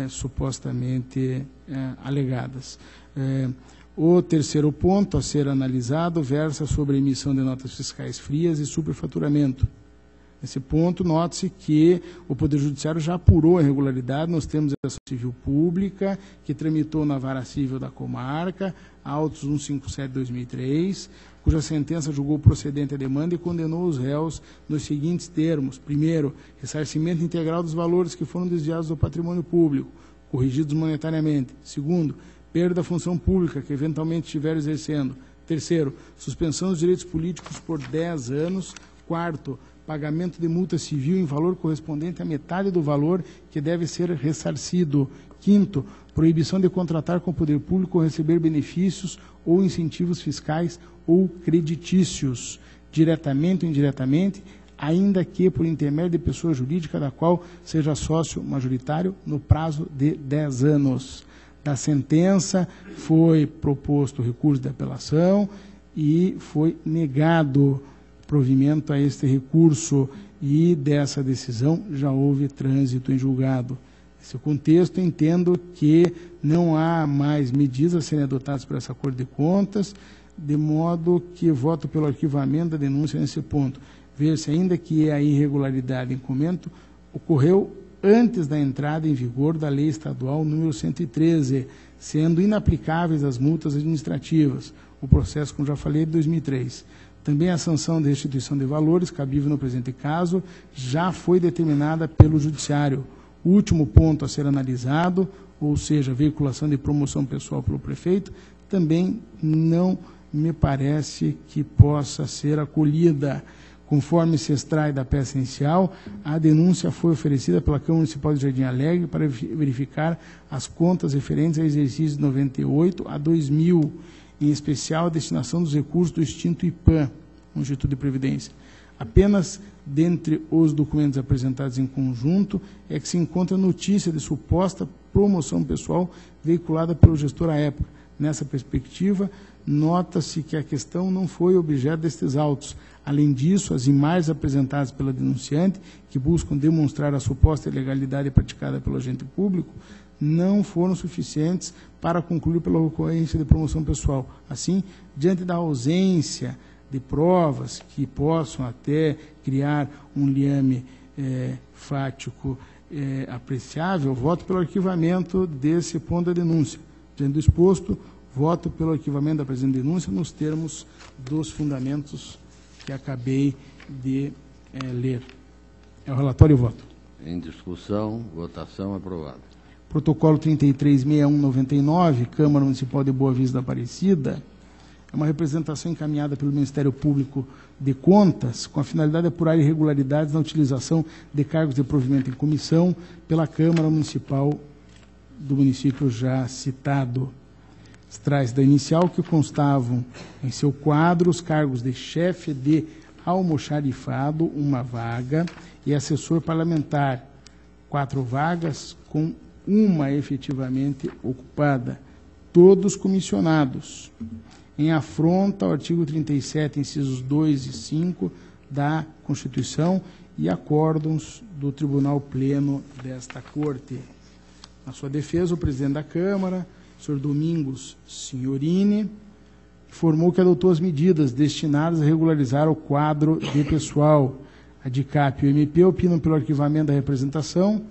supostamente alegadas. O terceiro ponto a ser analisado versa sobre a emissão de notas fiscais frias e superfaturamento. Nesse ponto, note-se que o Poder Judiciário já apurou a irregularidade nos termos da ação civil pública, que tramitou na Vara Civil da Comarca, autos 157/2003, cuja sentença julgou procedente a demanda e condenou os réus nos seguintes termos. Primeiro, ressarcimento integral dos valores que foram desviados do patrimônio público, corrigidos monetariamente. Segundo, perda da função pública que eventualmente estiver exercendo. Terceiro, suspensão dos direitos políticos por 10 anos. Quarto, pagamento de multa civil em valor correspondente à metade do valor que deve ser ressarcido. Quinto, proibição de contratar com o poder público ou receber benefícios ou incentivos fiscais ou creditícios, diretamente ou indiretamente, ainda que por intermédio de pessoa jurídica da qual seja sócio majoritário no prazo de 10 anos. Da sentença foi proposto recurso de apelação e foi negado provimento a este recurso, e dessa decisão já houve trânsito em julgado. Nesse contexto, entendo que não há mais medidas a serem adotadas por essa Corte de Contas, de modo que voto pelo arquivamento da denúncia nesse ponto. Ver-se ainda que a irregularidade em comento ocorreu antes da entrada em vigor da Lei Estadual número 113, sendo inaplicáveis as multas administrativas. O processo, como já falei, é de 2003. Também a sanção de restituição de valores, cabível no presente caso, já foi determinada pelo Judiciário. O último ponto a ser analisado, ou seja, veiculação de promoção pessoal pelo prefeito, também não me parece que possa ser acolhida. Conforme se extrai da peça inicial, a denúncia foi oferecida pela Câmara Municipal de Jardim Alegre para verificar as contas referentes a exercícios de 98 a 2000, em especial a destinação dos recursos do extinto IPAM, o Instituto de Previdência. Apenas dentre os documentos apresentados em conjunto é que se encontra notícia de suposta promoção pessoal veiculada pelo gestor à época. Nessa perspectiva, nota-se que a questão não foi objeto destes autos. Além disso, as imagens apresentadas pela denunciante, que buscam demonstrar a suposta ilegalidade praticada pelo agente público, não foram suficientes para concluir pela ocorrência de promoção pessoal. Assim, diante da ausência de provas que possam até criar um liame fático apreciável, voto pelo arquivamento desse ponto da denúncia. Diante do exposto, voto pelo arquivamento da presente denúncia nos termos dos fundamentos que acabei de ler. É o relatório e o voto. Em discussão, votação aprovada. Protocolo 336199, Câmara Municipal de Boa Vista da Aparecida, É uma representação encaminhada pelo Ministério Público de Contas, com a finalidade de apurar irregularidades na utilização de cargos de provimento em comissão pela Câmara Municipal do município já citado. Extrai-se da inicial que constavam em seu quadro os cargos de chefe de almoxarifado, 1 vaga, e assessor parlamentar, 4 vagas, com 1 efetivamente ocupada, todos comissionados, em afronta ao artigo 37, incisos 2 e 5 da Constituição e acórdãos do Tribunal Pleno desta Corte. Na sua defesa, o presidente da Câmara, senhor Domingos Signorini, informou que adotou as medidas destinadas a regularizar o quadro de pessoal. A DICAP e o MP opinam pelo arquivamento da representação,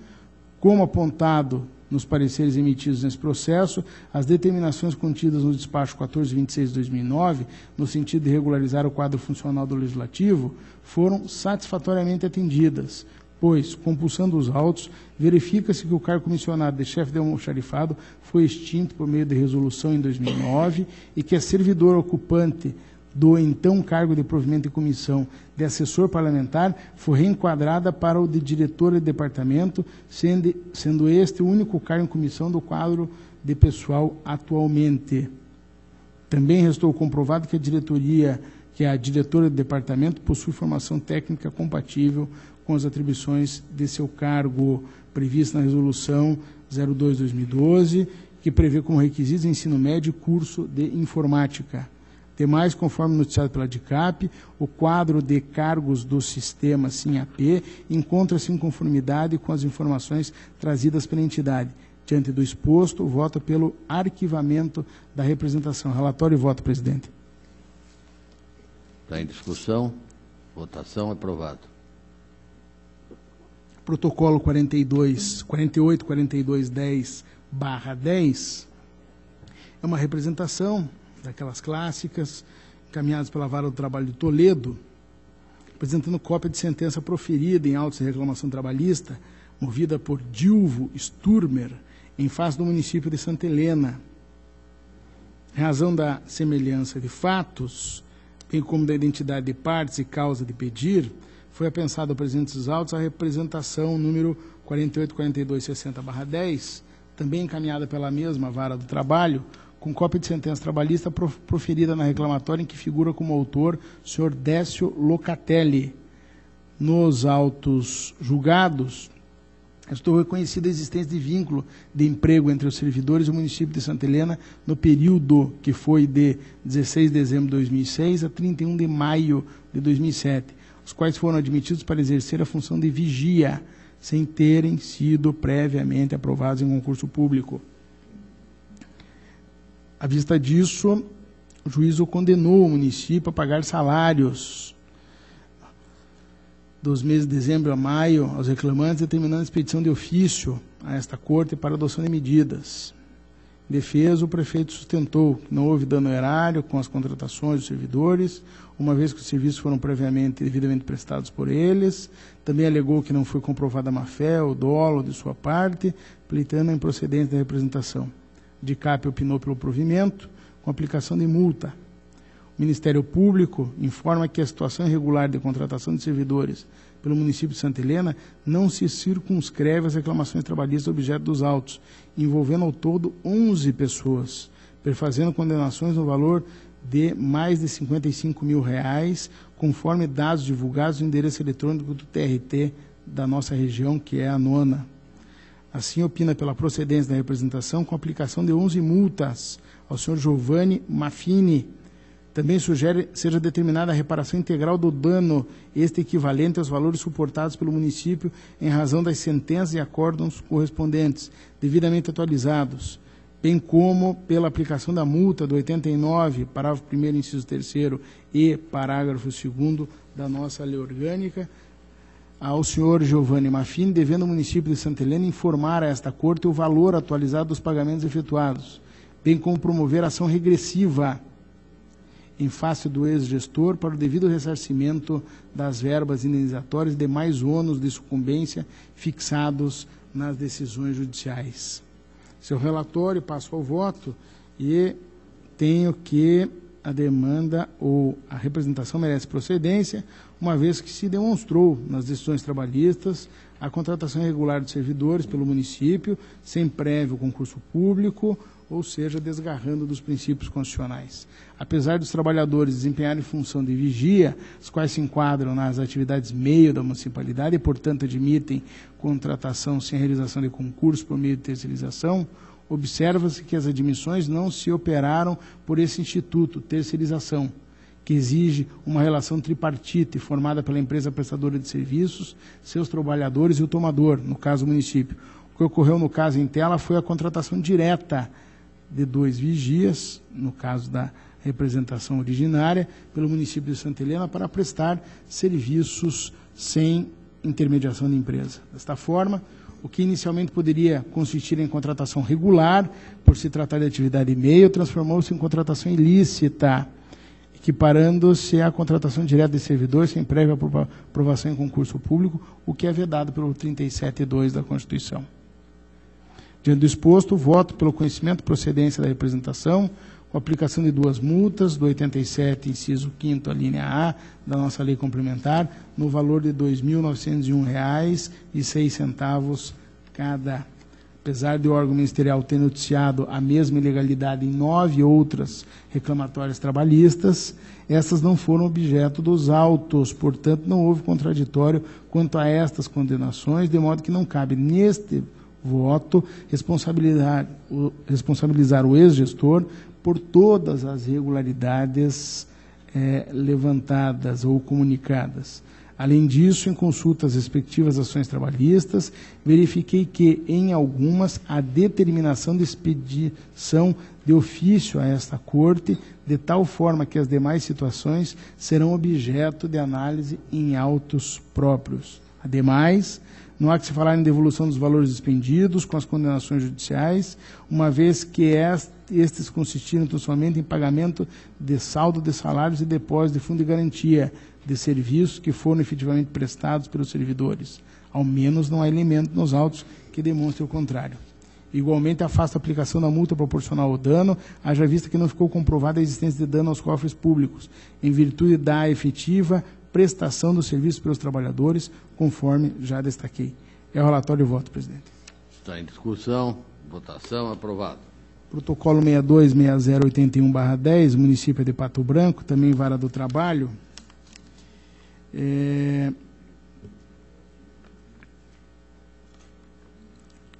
como apontado nos pareceres emitidos nesse processo, as determinações contidas no despacho 1426 de 2009, no sentido de regularizar o quadro funcional do Legislativo, foram satisfatoriamente atendidas, pois, compulsando os autos, verifica-se que o cargo comissionado de chefe de almoxarifado foi extinto por meio de resolução em 2009 e que a servidora ocupante do então cargo de provimento em comissão de assessor parlamentar foi reenquadrada para o de diretor de departamento, sendo este o único cargo em comissão do quadro de pessoal atualmente. Também restou comprovado que a diretora de departamento possui formação técnica compatível com as atribuições de seu cargo previsto na resolução 02/2012, que prevê como requisitos ensino médio e curso de informática. Demais, conforme noticiado pela DICAP, o quadro de cargos do sistema SIM-AP encontra-se em conformidade com as informações trazidas pela entidade. Diante do exposto, voto pelo arquivamento da representação. Relatório e voto, presidente. Está em discussão. Votação aprovado. Protocolo 484210/10 é uma representação daquelas clássicas, encaminhadas pela Vara do Trabalho de Toledo, apresentando cópia de sentença proferida em autos de reclamação trabalhista, movida por Dilvo Sturmer, em face do município de Santa Helena. Em razão da semelhança de fatos, bem como da identidade de partes e causa de pedir, foi apensado ao presente dos autos a representação número 484260/10, também encaminhada pela mesma Vara do Trabalho, com cópia de sentença trabalhista proferida na reclamatória em que figura como autor o senhor Décio Locatelli. Nos autos julgados, estou reconhecida a existência de vínculo de emprego entre os servidores e o município de Santa Helena no período que foi de 16 de dezembro de 2006 a 31 de maio de 2007, os quais foram admitidos para exercer a função de vigia, sem terem sido previamente aprovados em concurso público. À vista disso, o juízo condenou o município a pagar salários dos meses de dezembro a maio aos reclamantes, determinando a expedição de ofício a esta Corte para adoção de medidas. Em defesa, o prefeito sustentou que não houve dano erário com as contratações dos servidores, uma vez que os serviços foram previamente devidamente prestados por eles. Também alegou que não foi comprovada má-fé ou dolo de sua parte, pleitando a improcedência da representação. DICAP opinou pelo provimento, com aplicação de multa. O Ministério Público informa que a situação irregular de contratação de servidores pelo município de Santa Helena não se circunscreve às reclamações trabalhistas objeto dos autos, envolvendo ao todo 11 pessoas, perfazendo condenações no valor de mais de R$55 mil, conforme dados divulgados no endereço eletrônico do TRT da nossa região, que é a 9ª. Assim, opina pela procedência da representação com aplicação de 11 multas ao senhor Giovanni Maffini. Também sugere seja determinada a reparação integral do dano, este equivalente aos valores suportados pelo município em razão das sentenças e acórdãos correspondentes, devidamente atualizados, bem como pela aplicação da multa do 89, parágrafo 1º, inciso 3º e parágrafo 2º da nossa lei orgânica, ao senhor Giovanni Maffini, devendo o município de Santa Helena informar a esta Corte o valor atualizado dos pagamentos efetuados, bem como promover ação regressiva em face do ex-gestor para o devido ressarcimento das verbas indenizatórias e demais ônus de sucumbência fixados nas decisões judiciais. Seu relatório, passo ao voto e tenho que a demanda ou a representação merece procedência, uma vez que se demonstrou nas decisões trabalhistas a contratação irregular de servidores pelo município, sem prévio concurso público, ou seja, desgarrando dos princípios constitucionais. Apesar dos trabalhadores desempenharem função de vigia, os quais se enquadram nas atividades meio da municipalidade e, portanto, admitem contratação sem realização de concurso por meio de terceirização, observa-se que as admissões não se operaram por esse instituto, terceirização, que exige uma relação tripartite formada pela empresa prestadora de serviços, seus trabalhadores e o tomador, no caso o município. O que ocorreu no caso em tela foi a contratação direta de 2 vigias, no caso da representação originária, pelo município de Santa Helena para prestar serviços sem intermediação de empresa. Desta forma, o que inicialmente poderia consistir em contratação regular, por se tratar de atividade meio, transformou-se em contratação ilícita, equiparando-se à contratação direta de servidores sem prévia aprovação em concurso público, o que é vedado pelo 37.2 da Constituição. Diante do exposto, voto pelo conhecimento e procedência da representação, com aplicação de 2 multas, do 87, inciso 5º, a linha A, da nossa lei complementar, no valor de R$ 2.901,06 cada. Apesar de o órgão ministerial ter noticiado a mesma ilegalidade em 9 outras reclamatórias trabalhistas, essas não foram objeto dos autos, portanto, não houve contraditório quanto a estas condenações, de modo que não cabe neste voto responsabilizar o ex-gestor por todas as irregularidades levantadas ou comunicadas. Além disso, em consulta às respectivas ações trabalhistas, verifiquei que, em algumas, a determinação de expedição de ofício a esta Corte, de tal forma que as demais situações serão objeto de análise em autos próprios. Ademais, não há que se falar em devolução dos valores expendidos com as condenações judiciais, uma vez que estes consistiram tão somente em pagamento de saldo de salários e depósito de fundo de garantia de serviços que foram efetivamente prestados pelos servidores. Ao menos não há elemento nos autos que demonstre o contrário. Igualmente, afasta a aplicação da multa proporcional ao dano, haja vista que não ficou comprovada a existência de dano aos cofres públicos, em virtude da efetiva prestação dos serviços pelos trabalhadores, conforme já destaquei. É o relatório e voto, presidente. Está em discussão. Votação. Aprovado. Protocolo 626081/10, município de Pato Branco, também vara do trabalho.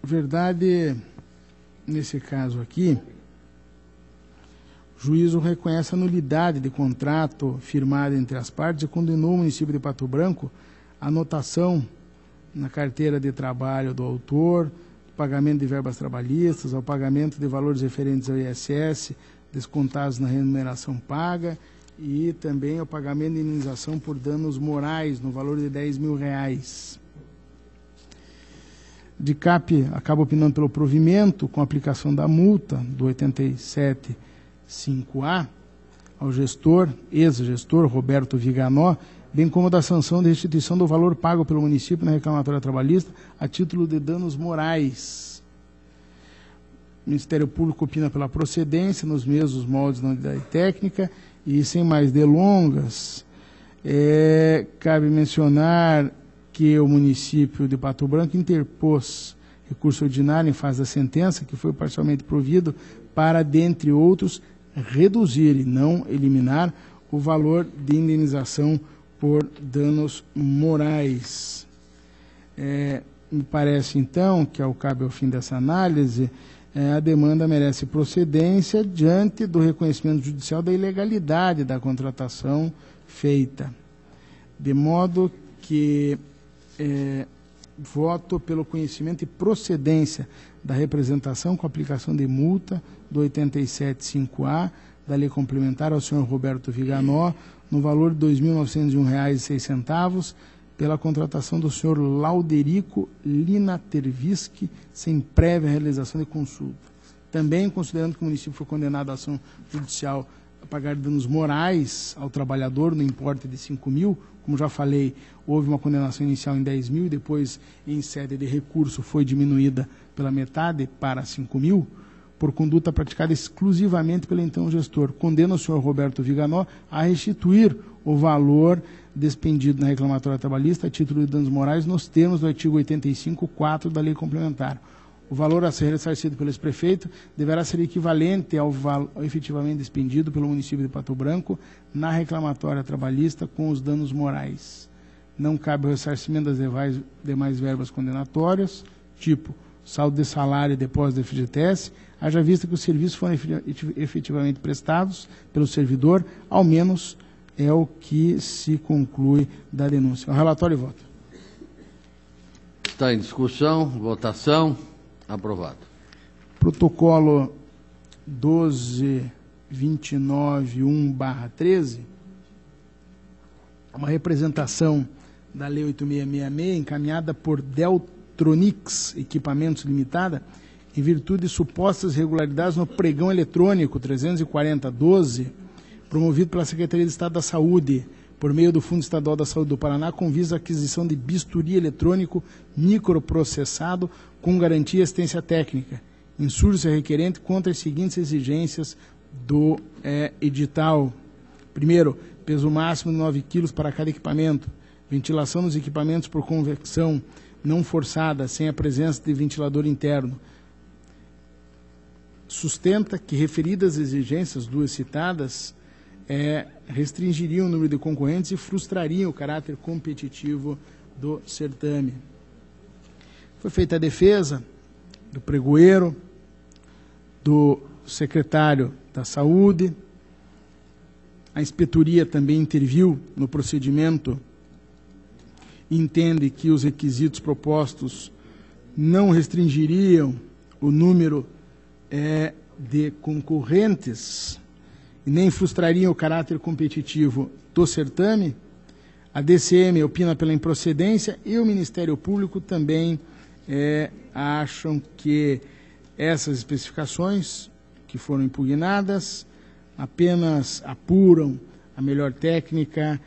Verdade, nesse caso aqui, o juízo reconhece a nulidade de contrato firmado entre as partes e condenou o município de Pato Branco à anotação na carteira de trabalho do autor, pagamento de verbas trabalhistas, ao pagamento de valores referentes ao ISS, descontados na remuneração paga, e também ao pagamento de indenização por danos morais, no valor de R$ 10.000. De CAP acaba opinando pelo provimento, com aplicação da multa do 87.5A ao gestor, ex-gestor Roberto Viganó, bem como da sanção de restituição do valor pago pelo município na reclamatória trabalhista a título de danos morais. O Ministério Público opina pela procedência, nos mesmos moldes da unidade técnica, e sem mais delongas, cabe mencionar que o município de Pato Branco interpôs recurso ordinário em fase da sentença, que foi parcialmente provido para, dentre outros, reduzir e não eliminar o valor de indenização por danos morais. Me parece, então, que ao cabe ao fim dessa análise, a demanda merece procedência diante do reconhecimento judicial da ilegalidade da contratação feita. De modo que voto pelo conhecimento e procedência da representação com aplicação de multa do 87.5A da lei complementar ao senhor Roberto Viganó, no valor de R$ 2.901,06, pela contratação do senhor Lauderico Linatervischi, sem prévia realização de consulta. Também, considerando que o município foi condenado à ação judicial a pagar danos morais ao trabalhador no importe de 5.000, como já falei, houve uma condenação inicial em 10.000 e depois, em sede de recurso, foi diminuída pela metade para 5.000. por conduta praticada exclusivamente pelo então gestor. Condena o senhor Roberto Viganò a restituir o valor despendido na reclamatória trabalhista a título de danos morais nos termos do artigo 85.4 da Lei Complementar. O valor a ser ressarcido pelo ex-prefeito deverá ser equivalente ao valor efetivamente despendido pelo município de Pato Branco na reclamatória trabalhista com os danos morais. Não cabe o ressarcimento das demais verbas condenatórias, tipo saldo de salário e depósito de FGTS, haja vista que os serviços foram efetivamente prestados pelo servidor, ao menos é o que se conclui da denúncia. O relatório e voto. Está em discussão, votação, aprovado. Protocolo 12.29.1/13, uma representação da Lei 8.666, encaminhada por Deltronix Equipamentos Limitada, em virtude de supostas irregularidades no pregão eletrônico 34012, promovido pela Secretaria de Estado da Saúde, por meio do Fundo Estadual da Saúde do Paraná, com visa à aquisição de bisturi eletrônico microprocessado com garantia e assistência técnica. Insurge-se a requerente contra as seguintes exigências do edital. Primeiro, peso máximo de 9 quilos para cada equipamento. Ventilação dos equipamentos por convecção não forçada, sem a presença de ventilador interno. Sustenta que, referidas exigências, duas citadas, restringiriam o número de concorrentes e frustrariam o caráter competitivo do certame. Foi feita a defesa do pregoeiro, do secretário da Saúde. A inspetoria também interviu no procedimento e entende que os requisitos propostos não restringiriam o número de concorrentes e nem frustrariam o caráter competitivo do certame. A DCM opina pela improcedência e o Ministério Público também acham que essas especificações que foram impugnadas apenas apuram a melhor técnica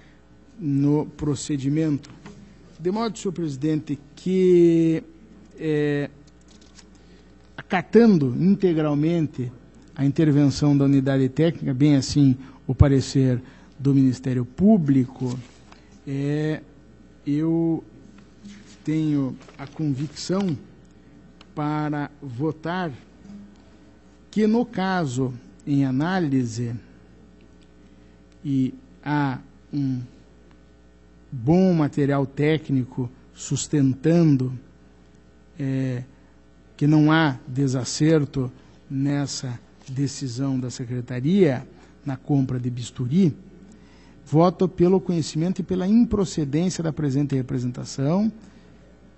no procedimento. De modo, senhor presidente, que, acatando integralmente a intervenção da unidade técnica, bem assim o parecer do Ministério Público, eu tenho a convicção para votar que, no caso em análise, e há um bom material técnico sustentando que não há desacerto nessa decisão da Secretaria na compra de bisturi, voto pelo conhecimento e pela improcedência da presente representação,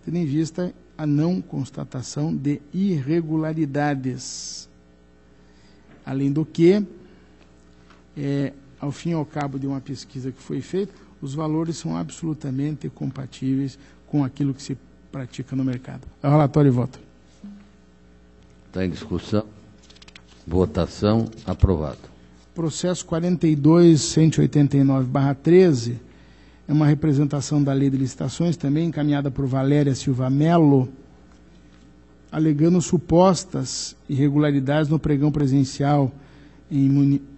tendo em vista a não constatação de irregularidades. Além do que, ao fim e ao cabo de uma pesquisa que foi feita, os valores são absolutamente compatíveis com aquilo que se pratica no mercado. É o relatório e voto. Está em discussão. Votação, aprovado. Processo 42.189/13 é uma representação da Lei de Licitações, também encaminhada por Valéria Silva Melo, alegando supostas irregularidades no pregão presencial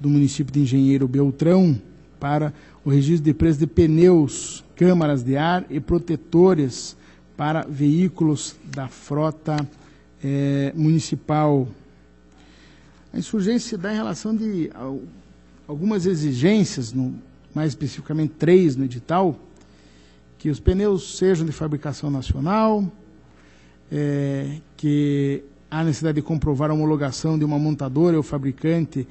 do município de Engenheiro Beltrão para o registro de preços de pneus, câmaras de ar e protetores para veículos da frota municipal. A insurgência se dá em relação de algumas exigências, mais especificamente 3 no edital, que os pneus sejam de fabricação nacional, que há necessidade de comprovar a homologação de uma montadora ou fabricante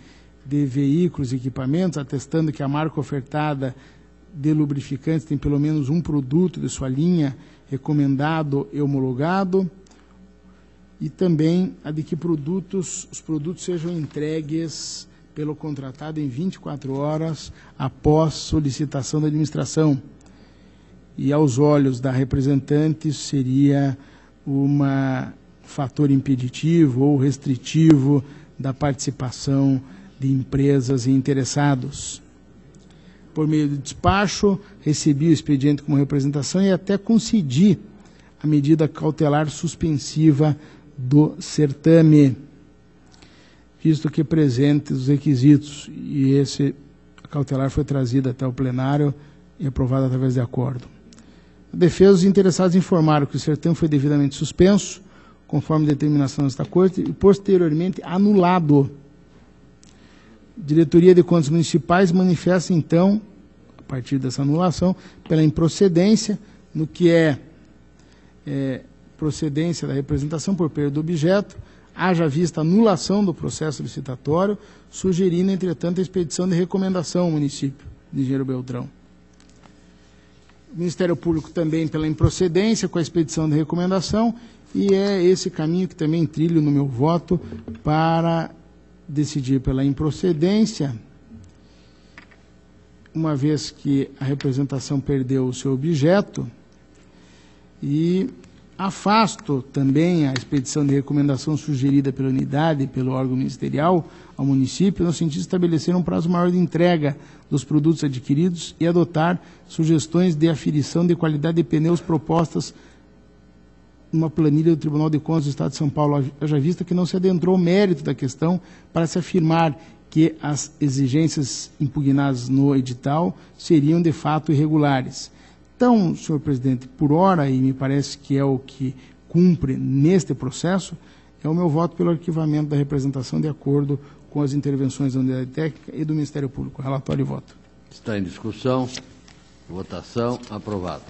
de veículos e equipamentos, atestando que a marca ofertada de lubrificantes tem pelo menos um produto de sua linha recomendado e homologado, e também a de que os produtos sejam entregues pelo contratado em 24 horas após solicitação da administração. E aos olhos da representante seria um fator impeditivo ou restritivo da participação de empresas e interessados. Por meio de despacho, recebi o expediente como representação e até concedi a medida cautelar suspensiva do certame. visto que presente os requisitos, e a cautelar foi trazida até o plenário e aprovada através de acordo. A defesa, os interessados informaram que o certame foi devidamente suspenso, conforme determinação desta Corte, e posteriormente anulado. A Diretoria de Contas Municipais manifesta, então, a partir dessa anulação, pela improcedência, no que é procedência da representação por perda do objeto, haja vista anulação do processo licitatório, sugerindo, entretanto, a expedição de recomendação ao município de Engenheiro Beltrão. O Ministério Público também pela improcedência com a expedição de recomendação, e é esse caminho que também trilho no meu voto para decidir pela improcedência, uma vez que a representação perdeu o seu objeto, e afasto também a expedição de recomendação sugerida pela unidade e pelo órgão ministerial ao município, no sentido de estabelecer um prazo maior de entrega dos produtos adquiridos e adotar sugestões de aferição de qualidade de pneus propostas numa planilha do Tribunal de Contas do Estado de São Paulo, haja vista que não se adentrou o mérito da questão para se afirmar que as exigências impugnadas no edital seriam de fato irregulares. Então, senhor presidente, por hora, e me parece que é o que cumpre neste processo, é o meu voto pelo arquivamento da representação de acordo com as intervenções da Unidade Técnica e do Ministério Público. Relatório e voto. Está em discussão. Votação. Aprovado.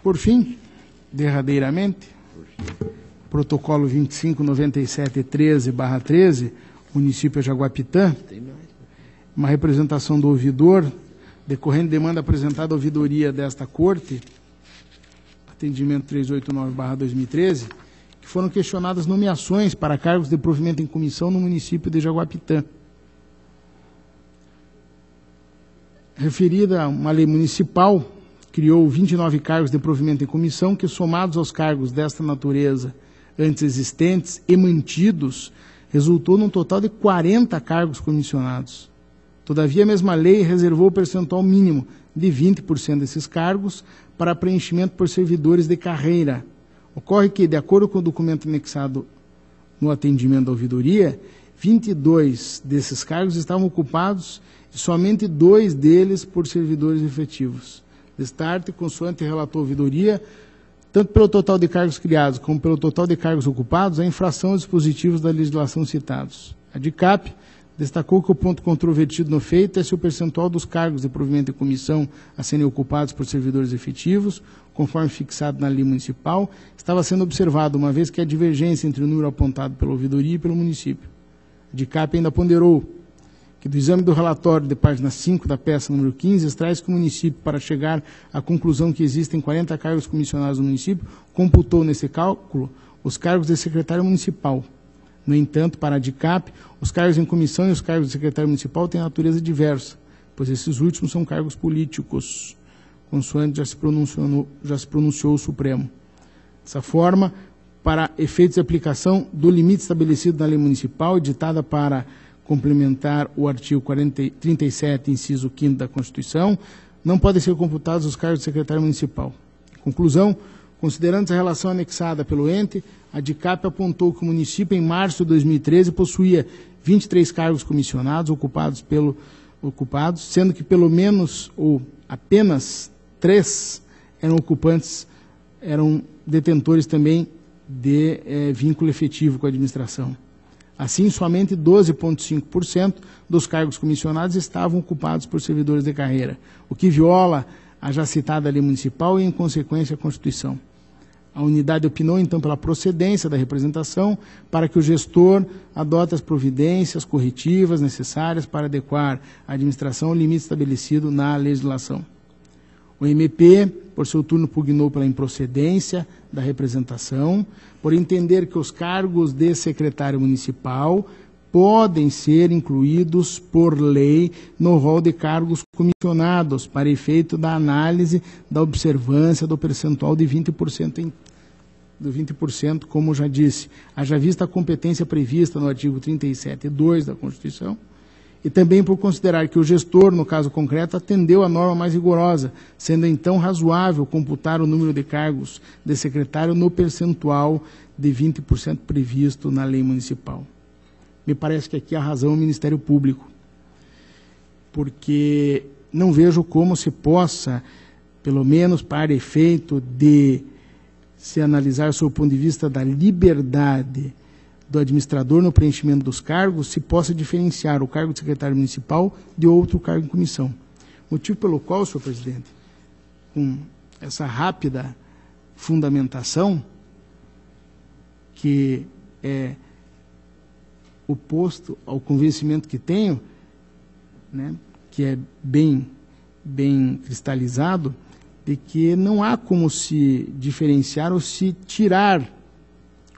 Por fim, derradeiramente, protocolo 259713/13, município de Jaguapitã, uma representação do ouvidor, decorrente de demanda apresentada à ouvidoria desta Corte, atendimento 389/2013, que foram questionadas nomeações para cargos de provimento em comissão no município de Jaguapitã. Referida a uma lei municipal, criou 29 cargos de provimento em comissão, que, somados aos cargos desta natureza antes existentes e mantidos, resultou num total de 40 cargos comissionados. Todavia, a mesma lei reservou o percentual mínimo de 20% desses cargos para preenchimento por servidores de carreira. Ocorre que, de acordo com o documento anexado no atendimento da ouvidoria, 22 desses cargos estavam ocupados e somente 2 deles por servidores efetivos. Destarte, consoante relatou a ouvidoria, tanto pelo total de cargos criados como pelo total de cargos ocupados, a infração aos dispositivos da legislação citados. A DICAP destacou que o ponto controvertido no feito é se o percentual dos cargos de provimento em comissão a serem ocupados por servidores efetivos, conforme fixado na lei municipal, estava sendo observado, uma vez que há divergência entre o número apontado pela ouvidoria e pelo município. A DICAP ainda ponderou que do exame do relatório de página 5 da peça número 15, extrai-se que o município, para chegar à conclusão que existem 40 cargos comissionados no município, computou nesse cálculo os cargos de secretário municipal. No entanto, para a DICAP, os cargos em comissão e os cargos de secretário municipal têm natureza diversa, pois esses últimos são cargos políticos, consoante já se pronunciou o Supremo. Dessa forma, para efeitos de aplicação do limite estabelecido na lei municipal, editada para complementar o artigo 37, inciso 5º da Constituição, não podem ser computados os cargos de secretário municipal. Em conclusão, considerando a relação anexada pelo ente, a DICAP apontou que o município, em março de 2013, possuía 23 cargos comissionados ocupados, sendo que pelo menos ou apenas 3 eram detentores também de vínculo efetivo com a administração. Assim, somente 12,5% dos cargos comissionados estavam ocupados por servidores de carreira, o que viola a já citada lei municipal e, em consequência, a Constituição. A unidade opinou, então, pela procedência da representação para que o gestor adote as providências corretivas necessárias para adequar a administração ao limite estabelecido na legislação. O MP, por seu turno, pugnou pela improcedência da representação, por entender que os cargos de secretário municipal podem ser incluídos por lei no rol de cargos comissionados para efeito da análise da observância do percentual de 20%, como já disse, haja vista a competência prevista no artigo 37(2) da Constituição e também por considerar que o gestor, no caso concreto, atendeu a norma mais rigorosa, sendo então razoável computar o número de cargos de secretário no percentual de 20% previsto na lei municipal. Me parece que aqui a razão é o Ministério Público, porque não vejo como se possa, pelo menos para efeito de se analisar sob o ponto de vista da liberdade do administrador no preenchimento dos cargos, se possa diferenciar o cargo de secretário municipal de outro cargo em comissão. Motivo pelo qual, senhor presidente, com essa rápida fundamentação, que é oposto ao convencimento que tenho, né, que é bem cristalizado, de que não há como se diferenciar ou se tirar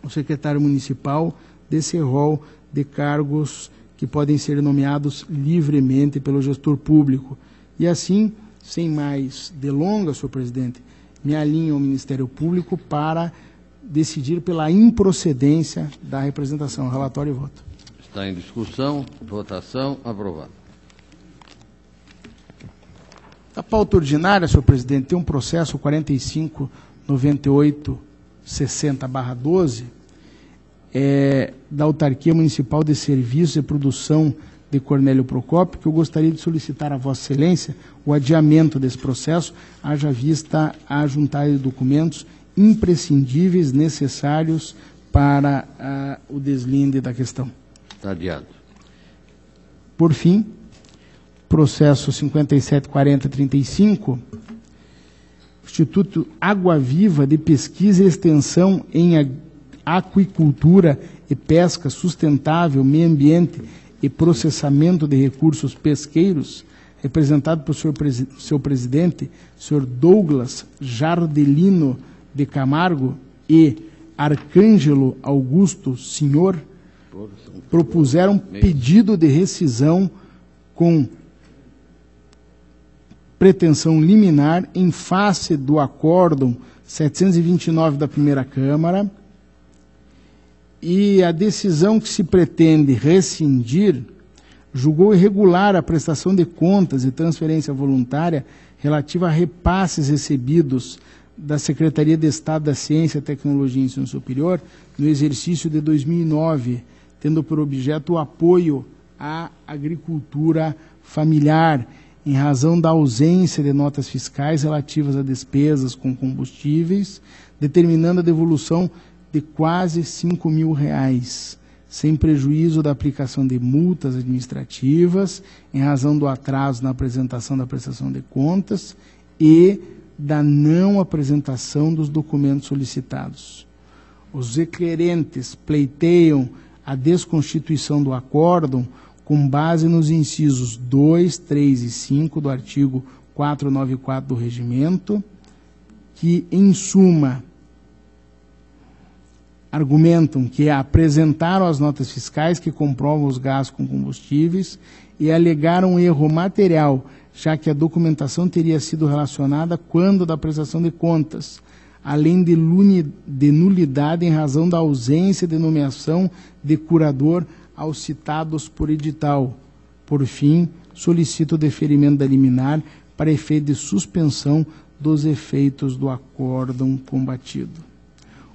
o secretário municipal desse rol de cargos que podem ser nomeados livremente pelo gestor público. E assim, sem mais delongas, senhor presidente, me alinho ao Ministério Público para decidir pela improcedência da representação. Relatório e voto. Está em discussão, votação, aprovado. A pauta ordinária, senhor presidente, tem um processo 4598-60/12, da Autarquia Municipal de Serviços e Produção de Cornélio Procópio, que eu gostaria de solicitar a Vossa Excelência o adiamento desse processo, haja vista a juntada de documentos imprescindíveis necessários para o deslinde da questão. Está adiado. Por fim, processo 574035, Instituto Água Viva de Pesquisa e Extensão em Aquicultura e Pesca Sustentável, Meio Ambiente e Processamento de Recursos Pesqueiros, representado por seu presidente, senhor Douglas Jardelino de Camargo e Arcângelo Augusto Senhor, propuseram pedido de rescisão com pretensão liminar em face do acórdão 729 da primeira Câmara, e a decisão que se pretende rescindir julgou irregular a prestação de contas e transferência voluntária relativa a repasses recebidos da Secretaria de Estado da Ciência, Tecnologia e Ensino Superior no exercício de 2009, tendo por objeto o apoio à agricultura familiar, em razão da ausência de notas fiscais relativas a despesas com combustíveis, determinando a devolução de quase R$5.000, sem prejuízo da aplicação de multas administrativas, em razão do atraso na apresentação da prestação de contas e da não apresentação dos documentos solicitados. Os requerentes pleiteiam a desconstituição do acórdão com base nos incisos 2, 3 e 5 do artigo 494 do Regimento, que, em suma, argumentam que apresentaram as notas fiscais que comprovam os gastos com combustíveis e alegaram erro material, já que a documentação teria sido relacionada quando da prestação de contas, além de nulidade em razão da ausência de nomeação de curador aos citados por edital. Por fim, solicito o deferimento da liminar para efeito de suspensão dos efeitos do acórdão combatido.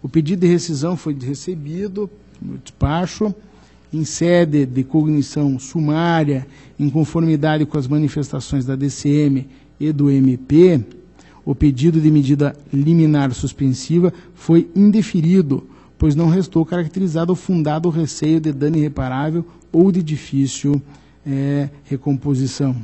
O pedido de rescisão foi recebido no despacho, em sede de cognição sumária, em conformidade com as manifestações da DCM e do MP. O pedido de medida liminar suspensiva foi indeferido, pois não restou caracterizado ou fundado o receio de dano irreparável ou de difícil recomposição.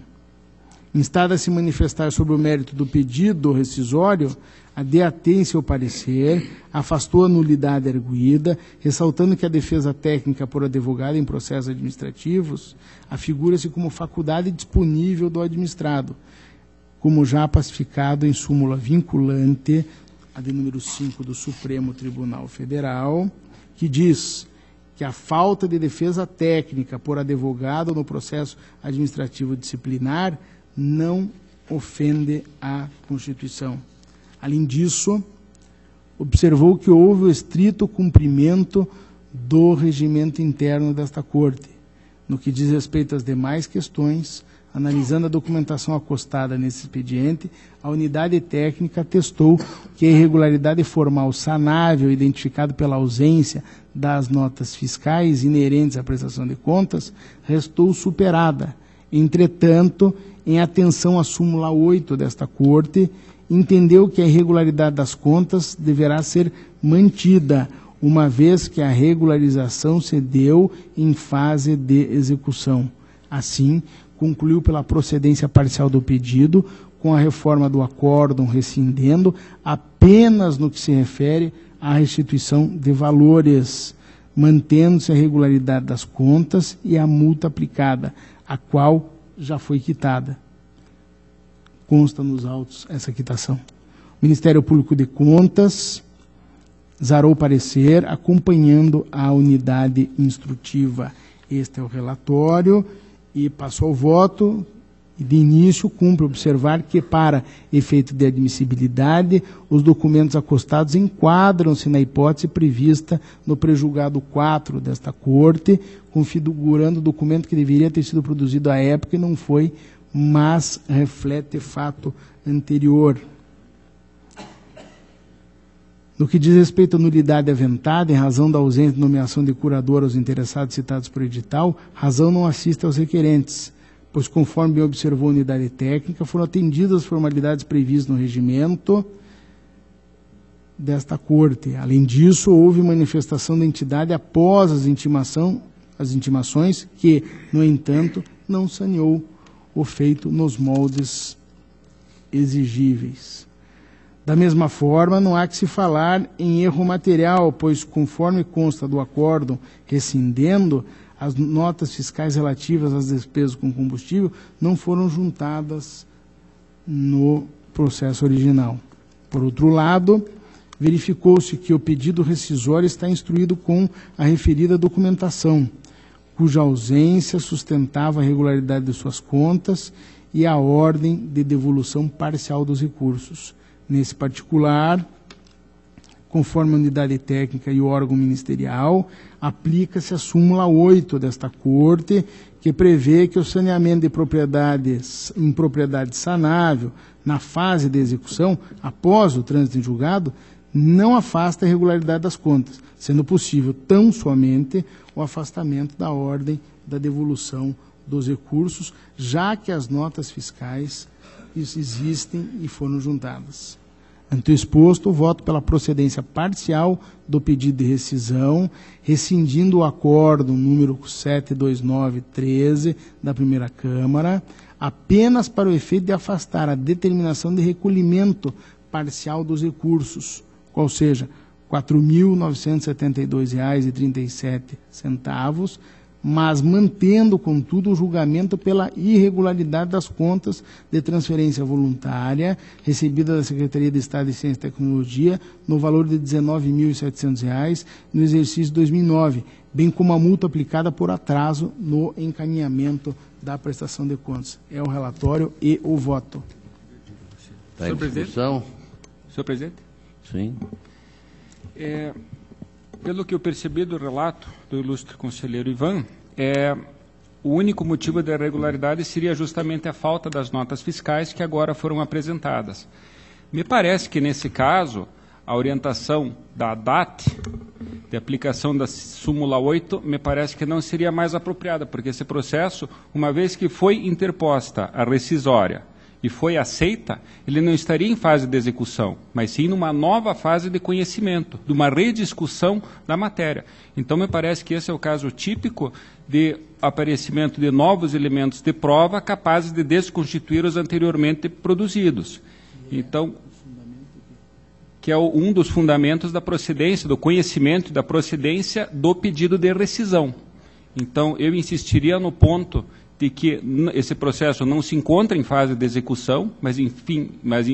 Instada a se manifestar sobre o mérito do pedido rescisório, a DEAT, em seu parecer, afastou a nulidade arguída, ressaltando que a defesa técnica por advogado em processos administrativos afigura-se como faculdade disponível do administrado, como já pacificado em súmula vinculante, a de número 5 do Supremo Tribunal Federal, que diz que a falta de defesa técnica por advogado no processo administrativo disciplinar não ofende a Constituição. Além disso, observou que houve o estrito cumprimento do regimento interno desta Corte, No que diz respeito às demais questões, analisando a documentação acostada nesse expediente, a unidade técnica atestou que a irregularidade formal sanável, identificada pela ausência das notas fiscais inerentes à prestação de contas, restou superada. Entretanto, em atenção à súmula 8 desta Corte, entendeu que a irregularidade das contas deverá ser mantida, uma vez que a regularização se deu em fase de execução. Assim, concluiu pela procedência parcial do pedido, com a reforma do acórdão rescindendo apenas no que se refere à restituição de valores, mantendo-se a regularidade das contas e a multa aplicada, a qual já foi quitada. Consta nos autos essa quitação. O Ministério Público de Contas zarou parecer acompanhando a unidade instrutiva. Este é o relatório e passo ao voto. E de início, cumpre observar que, para efeito de admissibilidade, os documentos acostados enquadram-se na hipótese prevista no prejulgado 4 desta Corte, configurando o documento que deveria ter sido produzido à época e não foi, mas reflete fato anterior. No que diz respeito à nulidade aventada, em razão da ausência de nomeação de curador aos interessados citados por edital, razão não assiste aos requerentes, pois, conforme bem observou a unidade técnica, foram atendidas as formalidades previstas no regimento desta Corte. Além disso, houve manifestação da entidade após as intimações que, no entanto, não saneou o feito nos moldes exigíveis. Da mesma forma, não há que se falar em erro material, pois, conforme consta do acórdão rescindendo, as notas fiscais relativas às despesas com combustível não foram juntadas no processo original. Por outro lado, verificou-se que o pedido rescisório está instruído com a referida documentação, cuja ausência sustentava a regularidade de suas contas e a ordem de devolução parcial dos recursos. Nesse particular, conforme a unidade técnica e o órgão ministerial, aplica-se a súmula 8 desta Corte, que prevê que o saneamento de propriedades em propriedade sanável na fase de execução, após o trânsito em julgado, não afasta a irregularidade das contas, sendo possível tão somente o afastamento da ordem da devolução dos recursos, já que as notas fiscais existem e foram juntadas. Ante o exposto, voto pela procedência parcial do pedido de rescisão, rescindindo o acórdão número 72913 da primeira Câmara, apenas para o efeito de afastar a determinação de recolhimento parcial dos recursos, qual seja, R$ 4.972,37, mas mantendo, contudo, o julgamento pela irregularidade das contas de transferência voluntária recebida da Secretaria de Estado de Ciência e Tecnologia no valor de R$ 19.700 no exercício 2009, bem como a multa aplicada por atraso no encaminhamento da prestação de contas. É o relatório e o voto. Está em discussão? Senhor presidente? Sim. Pelo que eu percebi do relato do ilustre conselheiro Ivan, o único motivo da irregularidade seria justamente a falta das notas fiscais que agora foram apresentadas. Me parece que, nesse caso, a orientação da DAT, de aplicação da súmula 8, me parece que não seria mais apropriada, porque esse processo, uma vez que foi interposta a rescisória e foi aceita, ele não estaria em fase de execução, mas sim numa nova fase de conhecimento, de uma rediscussão da matéria. Então, me parece que esse é o caso típico de aparecimento de novos elementos de prova capazes de desconstituir os anteriormente produzidos. Então, que é um dos fundamentos da procedência, do conhecimento da procedência do pedido de rescisão. Então, eu insistiria no ponto de que esse processo não se encontra em fase de execução, mas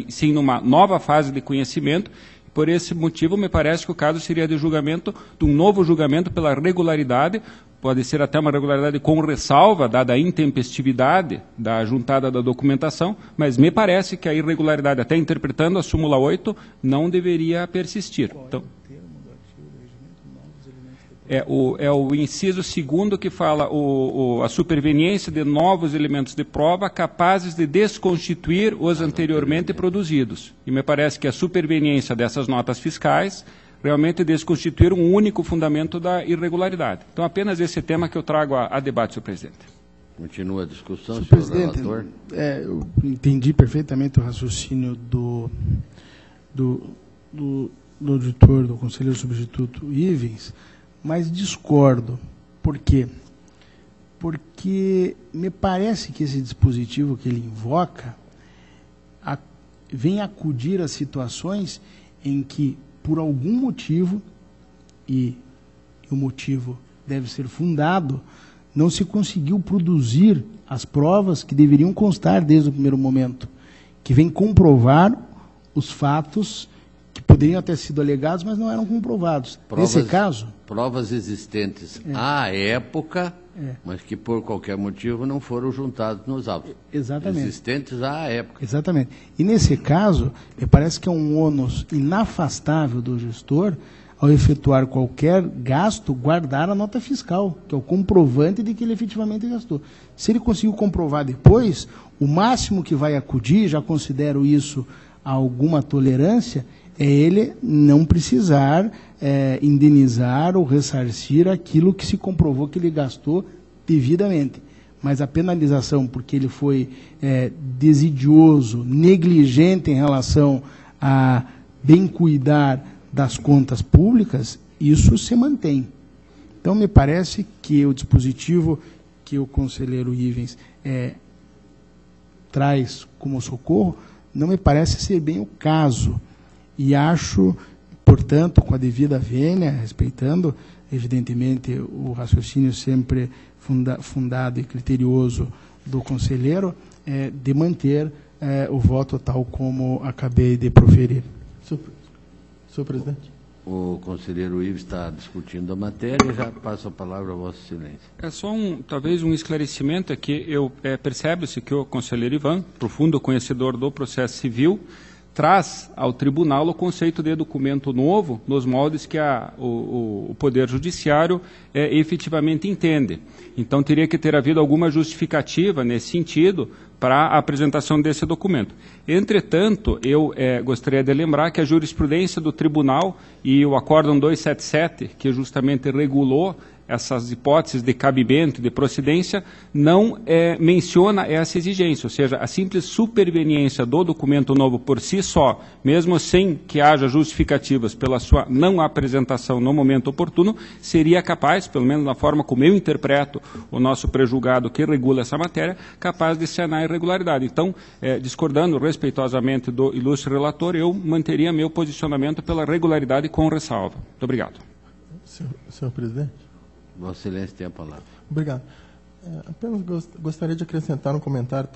sim numa nova fase de conhecimento. Por esse motivo, me parece que o caso seria de julgamento, de um novo julgamento pela regularidade, pode ser até uma regularidade com ressalva, dada a intempestividade da juntada da documentação, mas me parece que a irregularidade, até interpretando a súmula 8, não deveria persistir. Então, É o inciso 2º que fala a superveniência de novos elementos de prova capazes de desconstituir os anteriormente produzidos. E me parece que a superveniência dessas notas fiscais realmente desconstituir um único fundamento da irregularidade. Então, apenas esse tema que eu trago a debate, senhor presidente. Continua a discussão, senhor presidente, relator. Eu entendi perfeitamente o raciocínio do auditor, do conselheiro substituto Ivens, mas discordo. Por quê? Porque me parece que esse dispositivo que ele invoca vem acudir a situações em que, por algum motivo, e o motivo deve ser fundado, não se conseguiu produzir as provas que deveriam constar desde o primeiro momento, que vem comprovar os fatos que poderiam ter sido alegados, mas não eram comprovados. Nesse caso... Provas existentes à época, mas que por qualquer motivo não foram juntados nos autos. Exatamente. Existentes à época. Exatamente. E nesse caso, me parece que é um ônus inafastável do gestor, ao efetuar qualquer gasto, guardar a nota fiscal, que é o comprovante de que ele efetivamente gastou. Se ele conseguiu comprovar depois, o máximo que vai acudir, já considero isso alguma tolerância, é ele não precisar indenizar ou ressarcir aquilo que se comprovou que ele gastou devidamente. Mas a penalização, porque ele foi desidioso, negligente em relação a bem cuidar das contas públicas, isso se mantém. Então, me parece que o dispositivo que o conselheiro Ivens traz como socorro, não me parece ser bem o caso. E acho, portanto, com a devida vênia, respeitando, evidentemente, o raciocínio sempre fundado e criterioso do conselheiro, de manter o voto tal como acabei de proferir. Senhor presidente. O conselheiro Ives está discutindo a matéria, já passo a palavra a Vossa Excelência. É só talvez um esclarecimento, é que percebe-se que o conselheiro Ivan, profundo conhecedor do processo civil, traz ao tribunal o conceito de documento novo nos moldes que o Poder Judiciário efetivamente entende. Então, teria que ter havido alguma justificativa nesse sentido para a apresentação desse documento. Entretanto, eu gostaria de lembrar que a jurisprudência do tribunal e o Acórdão 277, que justamente regulou essas hipóteses de cabimento, de procedência, não menciona essa exigência, ou seja, a simples superveniência do documento novo por si só, mesmo sem que haja justificativas pela sua não apresentação no momento oportuno, seria capaz, pelo menos na forma como eu interpreto o nosso prejulgado que regula essa matéria, capaz de sanar a irregularidade. Então, discordando respeitosamente do ilustre relator, eu manteria meu posicionamento pela regularidade com ressalva. Muito obrigado. Senhor presidente. Vossa Excelência tem a palavra. Obrigado. Apenas gostaria de acrescentar um comentário,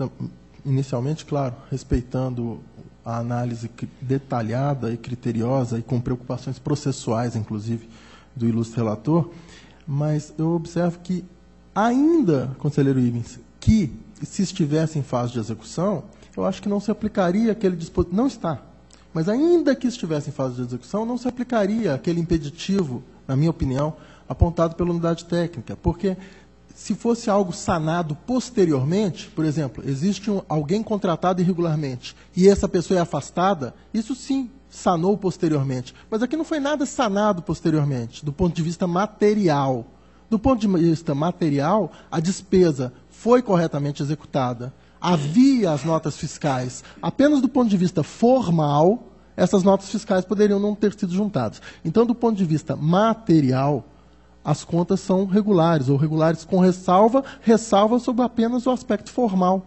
inicialmente, claro, respeitando a análise detalhada e criteriosa e com preocupações processuais, inclusive, do ilustre relator, mas eu observo que ainda, conselheiro Ivens, que se estivesse em fase de execução, eu acho que não se aplicaria aquele dispositivo, não está, mas ainda que estivesse em fase de execução, não se aplicaria aquele impeditivo, na minha opinião, apontado pela unidade técnica, porque se fosse algo sanado posteriormente, por exemplo, existe alguém contratado irregularmente e essa pessoa é afastada, isso sim sanou posteriormente. Mas aqui não foi nada sanado posteriormente, do ponto de vista material. Do ponto de vista material, a despesa foi corretamente executada. Havia as notas fiscais. Apenas do ponto de vista formal, essas notas fiscais poderiam não ter sido juntadas. Então, do ponto de vista material, as contas são regulares, ou regulares com ressalva sobre apenas o aspecto formal,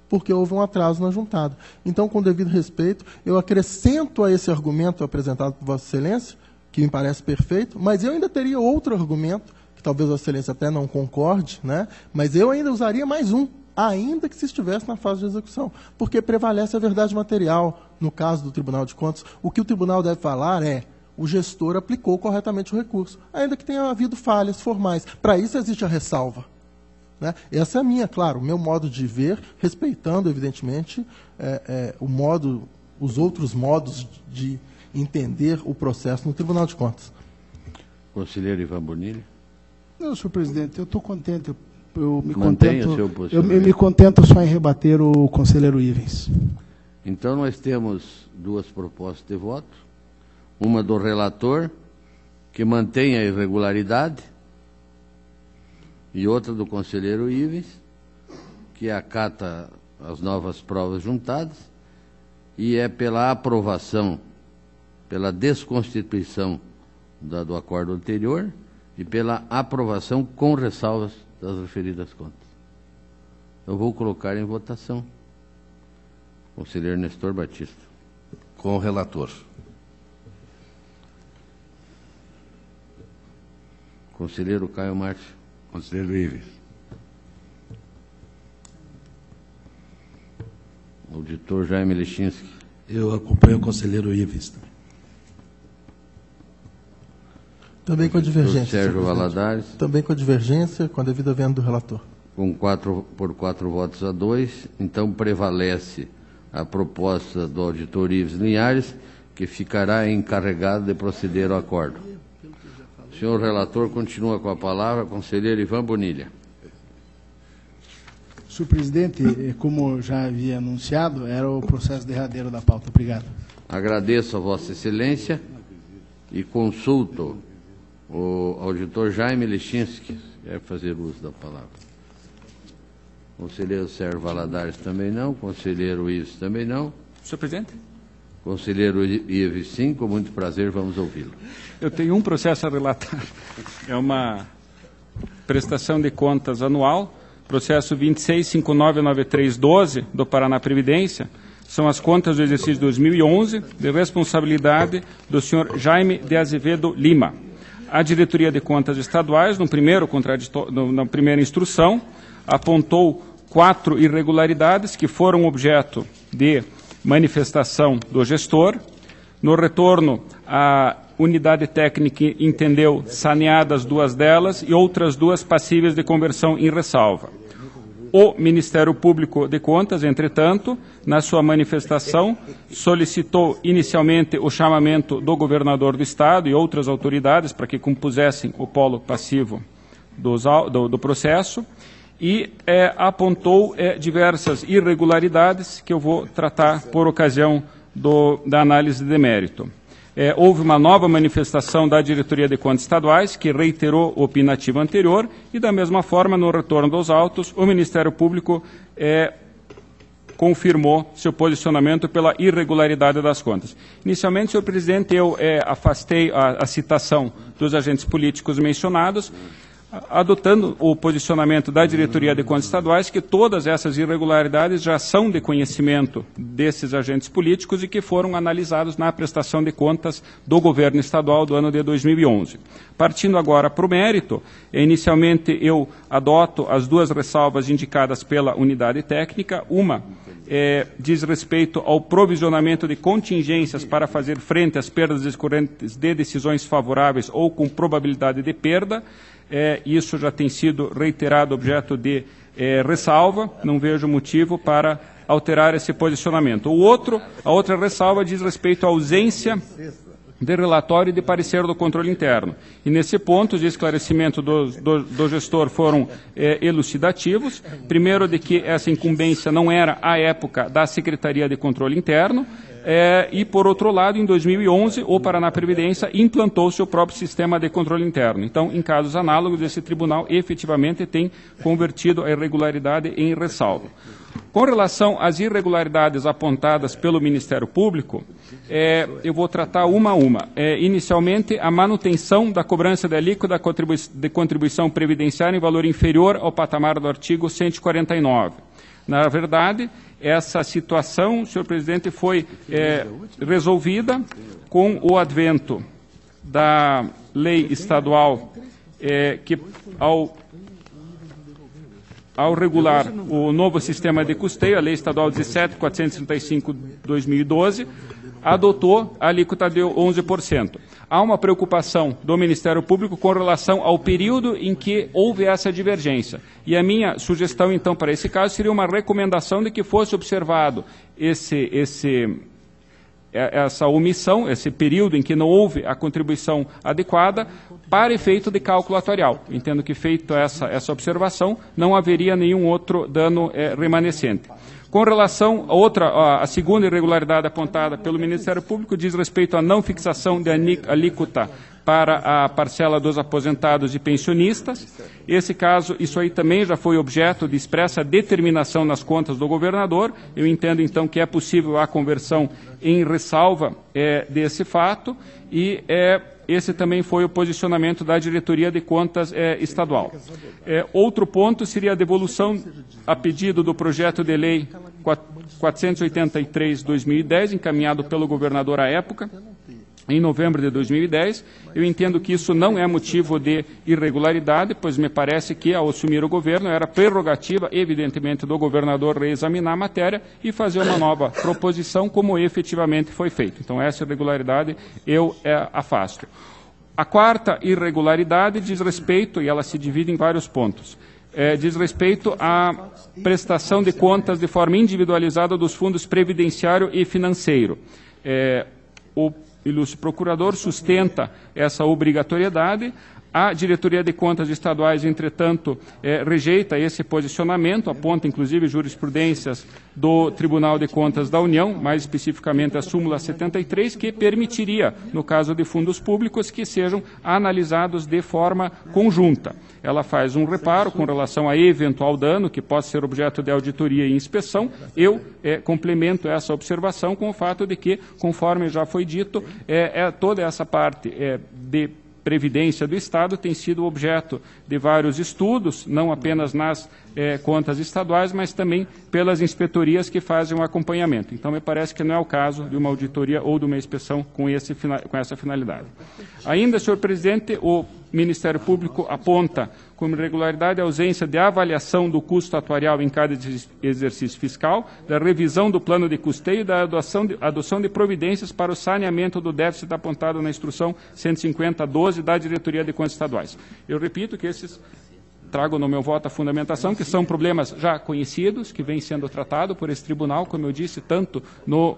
porque houve um atraso na juntada. Então, com devido respeito, eu acrescento a esse argumento apresentado por Vossa Excelência, que me parece perfeito, mas eu ainda teria outro argumento, que talvez Vossa Excelência até não concorde, né? Mas eu ainda usaria mais um, ainda que se estivesse na fase de execução, porque prevalece a verdade material. No caso do Tribunal de Contas, o que o tribunal deve falar é: o gestor aplicou corretamente o recurso, ainda que tenha havido falhas formais. Para isso existe a ressalva. Né? Essa é a minha, claro, o meu modo de ver, respeitando, evidentemente, os outros modos de entender o processo no Tribunal de Contas. Conselheiro Ivan Bonilha. Não, senhor presidente, eu estou contente. Eu me Mantenha contento, seu eu posicionamento. me contento só em rebater o conselheiro Ivens. Então, nós temos duas propostas de voto. Uma do relator, que mantém a irregularidade, e outra do conselheiro Ivens, que acata as novas provas juntadas, e é pela aprovação, pela desconstituição do acordo anterior e pela aprovação com ressalvas das referidas contas. Eu vou colocar em votação. Conselheiro Nestor Batista. Com o relator. Conselheiro Caio Márcio. Conselheiro Ives. Auditor Jaime Lechinski. Eu acompanho o conselheiro Ivens. Também com a divergência. Sérgio senhor presidente. Valadares. Também com a divergência, com a devida venda do relator. Por 4 votos a 2, então prevalece a proposta do auditor Ives Linhares, que ficará encarregado de proceder ao acordo. O senhor relator continua com a palavra, conselheiro Ivan Bonilha. Senhor presidente, como já havia anunciado, era o processo derradeiro da pauta. Obrigado. Agradeço a Vossa Excelência e consulto o auditor Jaime Lechinski, que quer fazer uso da palavra. Conselheiro Sérgio Valadares também não, conselheiro Ives também não. Senhor presidente? Conselheiro Ives, sim, com muito prazer, vamos ouvi-lo. Eu tenho um processo a relatar. É uma prestação de contas anual, processo 26599312 do Paraná Previdência. São as contas do exercício 2011, de responsabilidade do senhor Jaime de Azevedo Lima. A Diretoria de Contas Estaduais, na primeira instrução, apontou 4 irregularidades que foram objeto de manifestação do gestor. No retorno, a unidade técnica entendeu saneadas 2 delas e outras 2 passíveis de conversão em ressalva. O Ministério Público de Contas, entretanto, na sua manifestação, solicitou inicialmente o chamamento do governador do Estado e outras autoridades para que compusessem o polo passivo do processo e apontou diversas irregularidades que eu vou tratar por ocasião da análise de mérito. Houve uma nova manifestação da Diretoria de Contas Estaduais, que reiterou o opinativo anterior, e, da mesma forma, no retorno dos autos, o Ministério Público confirmou seu posicionamento pela irregularidade das contas. Inicialmente, senhor presidente, eu afastei a citação dos agentes políticos mencionados, adotando o posicionamento da Diretoria de Contas Estaduais, que todas essas irregularidades já são de conhecimento desses agentes políticos e que foram analisados na prestação de contas do governo estadual do ano de 2011. Partindo agora para o mérito, inicialmente eu adoto as 2 ressalvas indicadas pela unidade técnica. Uma diz respeito ao provisionamento de contingências para fazer frente às perdas decorrentes de decisões favoráveis ou com probabilidade de perda. Isso já tem sido reiterado objeto de ressalva, não vejo motivo para alterar esse posicionamento. A outra ressalva diz respeito à ausência de relatório e de parecer do controle interno. E nesse ponto, os esclarecimentos do gestor foram elucidativos. Primeiro, de que essa incumbência não era à época da Secretaria de Controle Interno, e, por outro lado, em 2011, o Paraná Previdência implantou seu próprio sistema de controle interno. Então, em casos análogos, esse tribunal efetivamente tem convertido a irregularidade em ressalva. Com relação às irregularidades apontadas pelo Ministério Público, eu vou tratar uma a uma. Inicialmente, a manutenção da cobrança da alíquota de contribuição previdenciária em valor inferior ao patamar do artigo 149. Na verdade, essa situação, senhor presidente, foi resolvida com o advento da lei estadual que, ao regular o novo sistema de custeio, a lei estadual 17.435/2012, adotou a alíquota de 11%. Há uma preocupação do Ministério Público com relação ao período em que houve essa divergência. E a minha sugestão, então, para esse caso, seria uma recomendação de que fosse observado essa omissão, esse período em que não houve a contribuição adequada, para efeito de cálculo atuarial. Entendo que, feito essa observação, não haveria nenhum outro dano remanescente. Com relação a segunda irregularidade apontada pelo Ministério Público, diz respeito à não fixação de alíquota para a parcela dos aposentados e pensionistas. Esse caso, isso aí também já foi objeto de expressa determinação nas contas do governador. Eu entendo, então, que é possível a conversão em ressalva desse fato e esse também foi o posicionamento da Diretoria de Contas estadual. Outro ponto seria a devolução a pedido do projeto de lei 483/2010, encaminhado pelo governador à época, em novembro de 2010. Eu entendo que isso não é motivo de irregularidade, pois me parece que, ao assumir o governo, era prerrogativa, evidentemente, do governador reexaminar a matéria e fazer uma nova proposição, como efetivamente foi feito. Então, essa irregularidade eu afasto. A quarta irregularidade diz respeito, e ela se divide em vários pontos, diz respeito à prestação de contas de forma individualizada dos fundos previdenciário e financeiro. O ilustre procurador sustenta essa obrigatoriedade. A Diretoria de Contas Estaduais, entretanto, rejeita esse posicionamento, aponta inclusive jurisprudências do Tribunal de Contas da União, mais especificamente a súmula 73, que permitiria, no caso de fundos públicos, que sejam analisados de forma conjunta. Ela faz um reparo com relação a eventual dano que possa ser objeto de auditoria e inspeção. Eu complemento essa observação com o fato de que, conforme já foi dito, toda essa parte de Previdência do Estado tem sido objeto de vários estudos, não apenas nas contas estaduais, mas também pelas inspetorias que fazem o acompanhamento. Então, me parece que não é o caso de uma auditoria ou de uma inspeção com essa finalidade. Ainda, senhor presidente, o Ministério Público aponta como irregularidade a ausência de avaliação do custo atuarial em cada exercício fiscal, da revisão do plano de custeio e da adoção de providências para o saneamento do déficit apontado na Instrução 150/12 da Diretoria de Contas Estaduais. Eu repito que esses trago no meu voto a fundamentação, que são problemas já conhecidos, que vêm sendo tratados por esse tribunal, como eu disse, tanto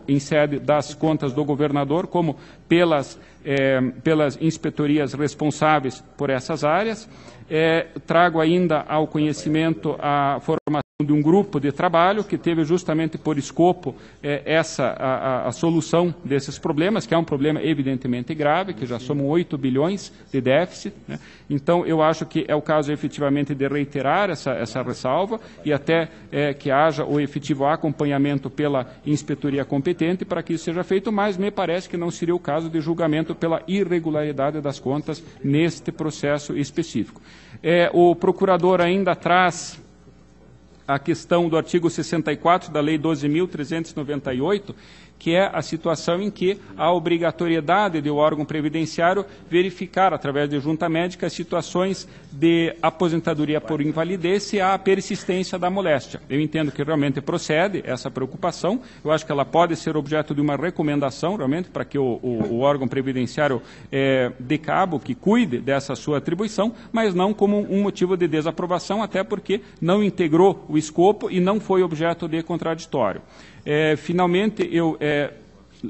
em sede das contas do governador, como pelas inspetorias responsáveis por essas áreas. Trago ainda ao conhecimento a formação de um grupo de trabalho que teve justamente por escopo a solução desses problemas, que é um problema evidentemente grave, que já somam 8 bilhões de déficit, né? Então, eu acho que é o caso efetivamente de reiterar essa ressalva e até que haja o efetivo acompanhamento pela inspetoria competente para que isso seja feito, mas me parece que não seria o caso de julgamento pela irregularidade das contas neste processo específico. O procurador ainda traz a questão do artigo 64 da Lei 12.398, que é a situação em que a obrigatoriedade do órgão previdenciário verificar, através de junta médica, situações de aposentadoria por invalidez se há a persistência da moléstia. Eu entendo que realmente procede essa preocupação. Eu acho que ela pode ser objeto de uma recomendação, realmente, para que o órgão previdenciário dê cabo, que cuide dessa sua atribuição, mas não como um motivo de desaprovação, até porque não integrou o escopo e não foi objeto de contraditório. Finalmente, eu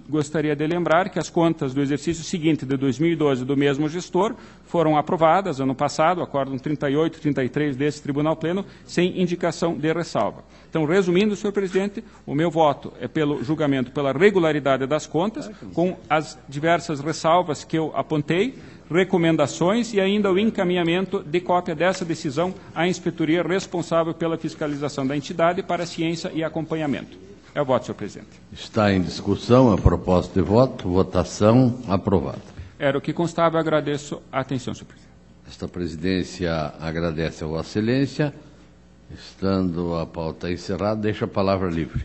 gostaria de lembrar que as contas do exercício seguinte, de 2012, do mesmo gestor, foram aprovadas ano passado, acórdão 38 e 33 desse Tribunal Pleno, sem indicação de ressalva. Então, resumindo, senhor presidente, o meu voto é pelo julgamento pela regularidade das contas, com as diversas ressalvas que eu apontei, recomendações e ainda o encaminhamento de cópia dessa decisão à inspetoria responsável pela fiscalização da entidade para ciência e acompanhamento. É o voto, senhor presidente. Está em discussão a proposta de voto. Votação aprovada. Era o que constava. Eu agradeço a atenção, senhor presidente. Esta presidência agradece a Vossa Excelência. Estando a pauta encerrada, deixa a palavra livre.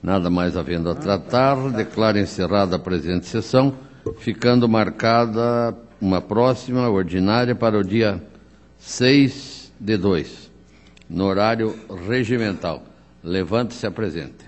Nada mais havendo a tratar, declaro encerrada a presente sessão, ficando marcada uma próxima ordinária para o dia 6/2, no horário regimental. Levante-se e apresente.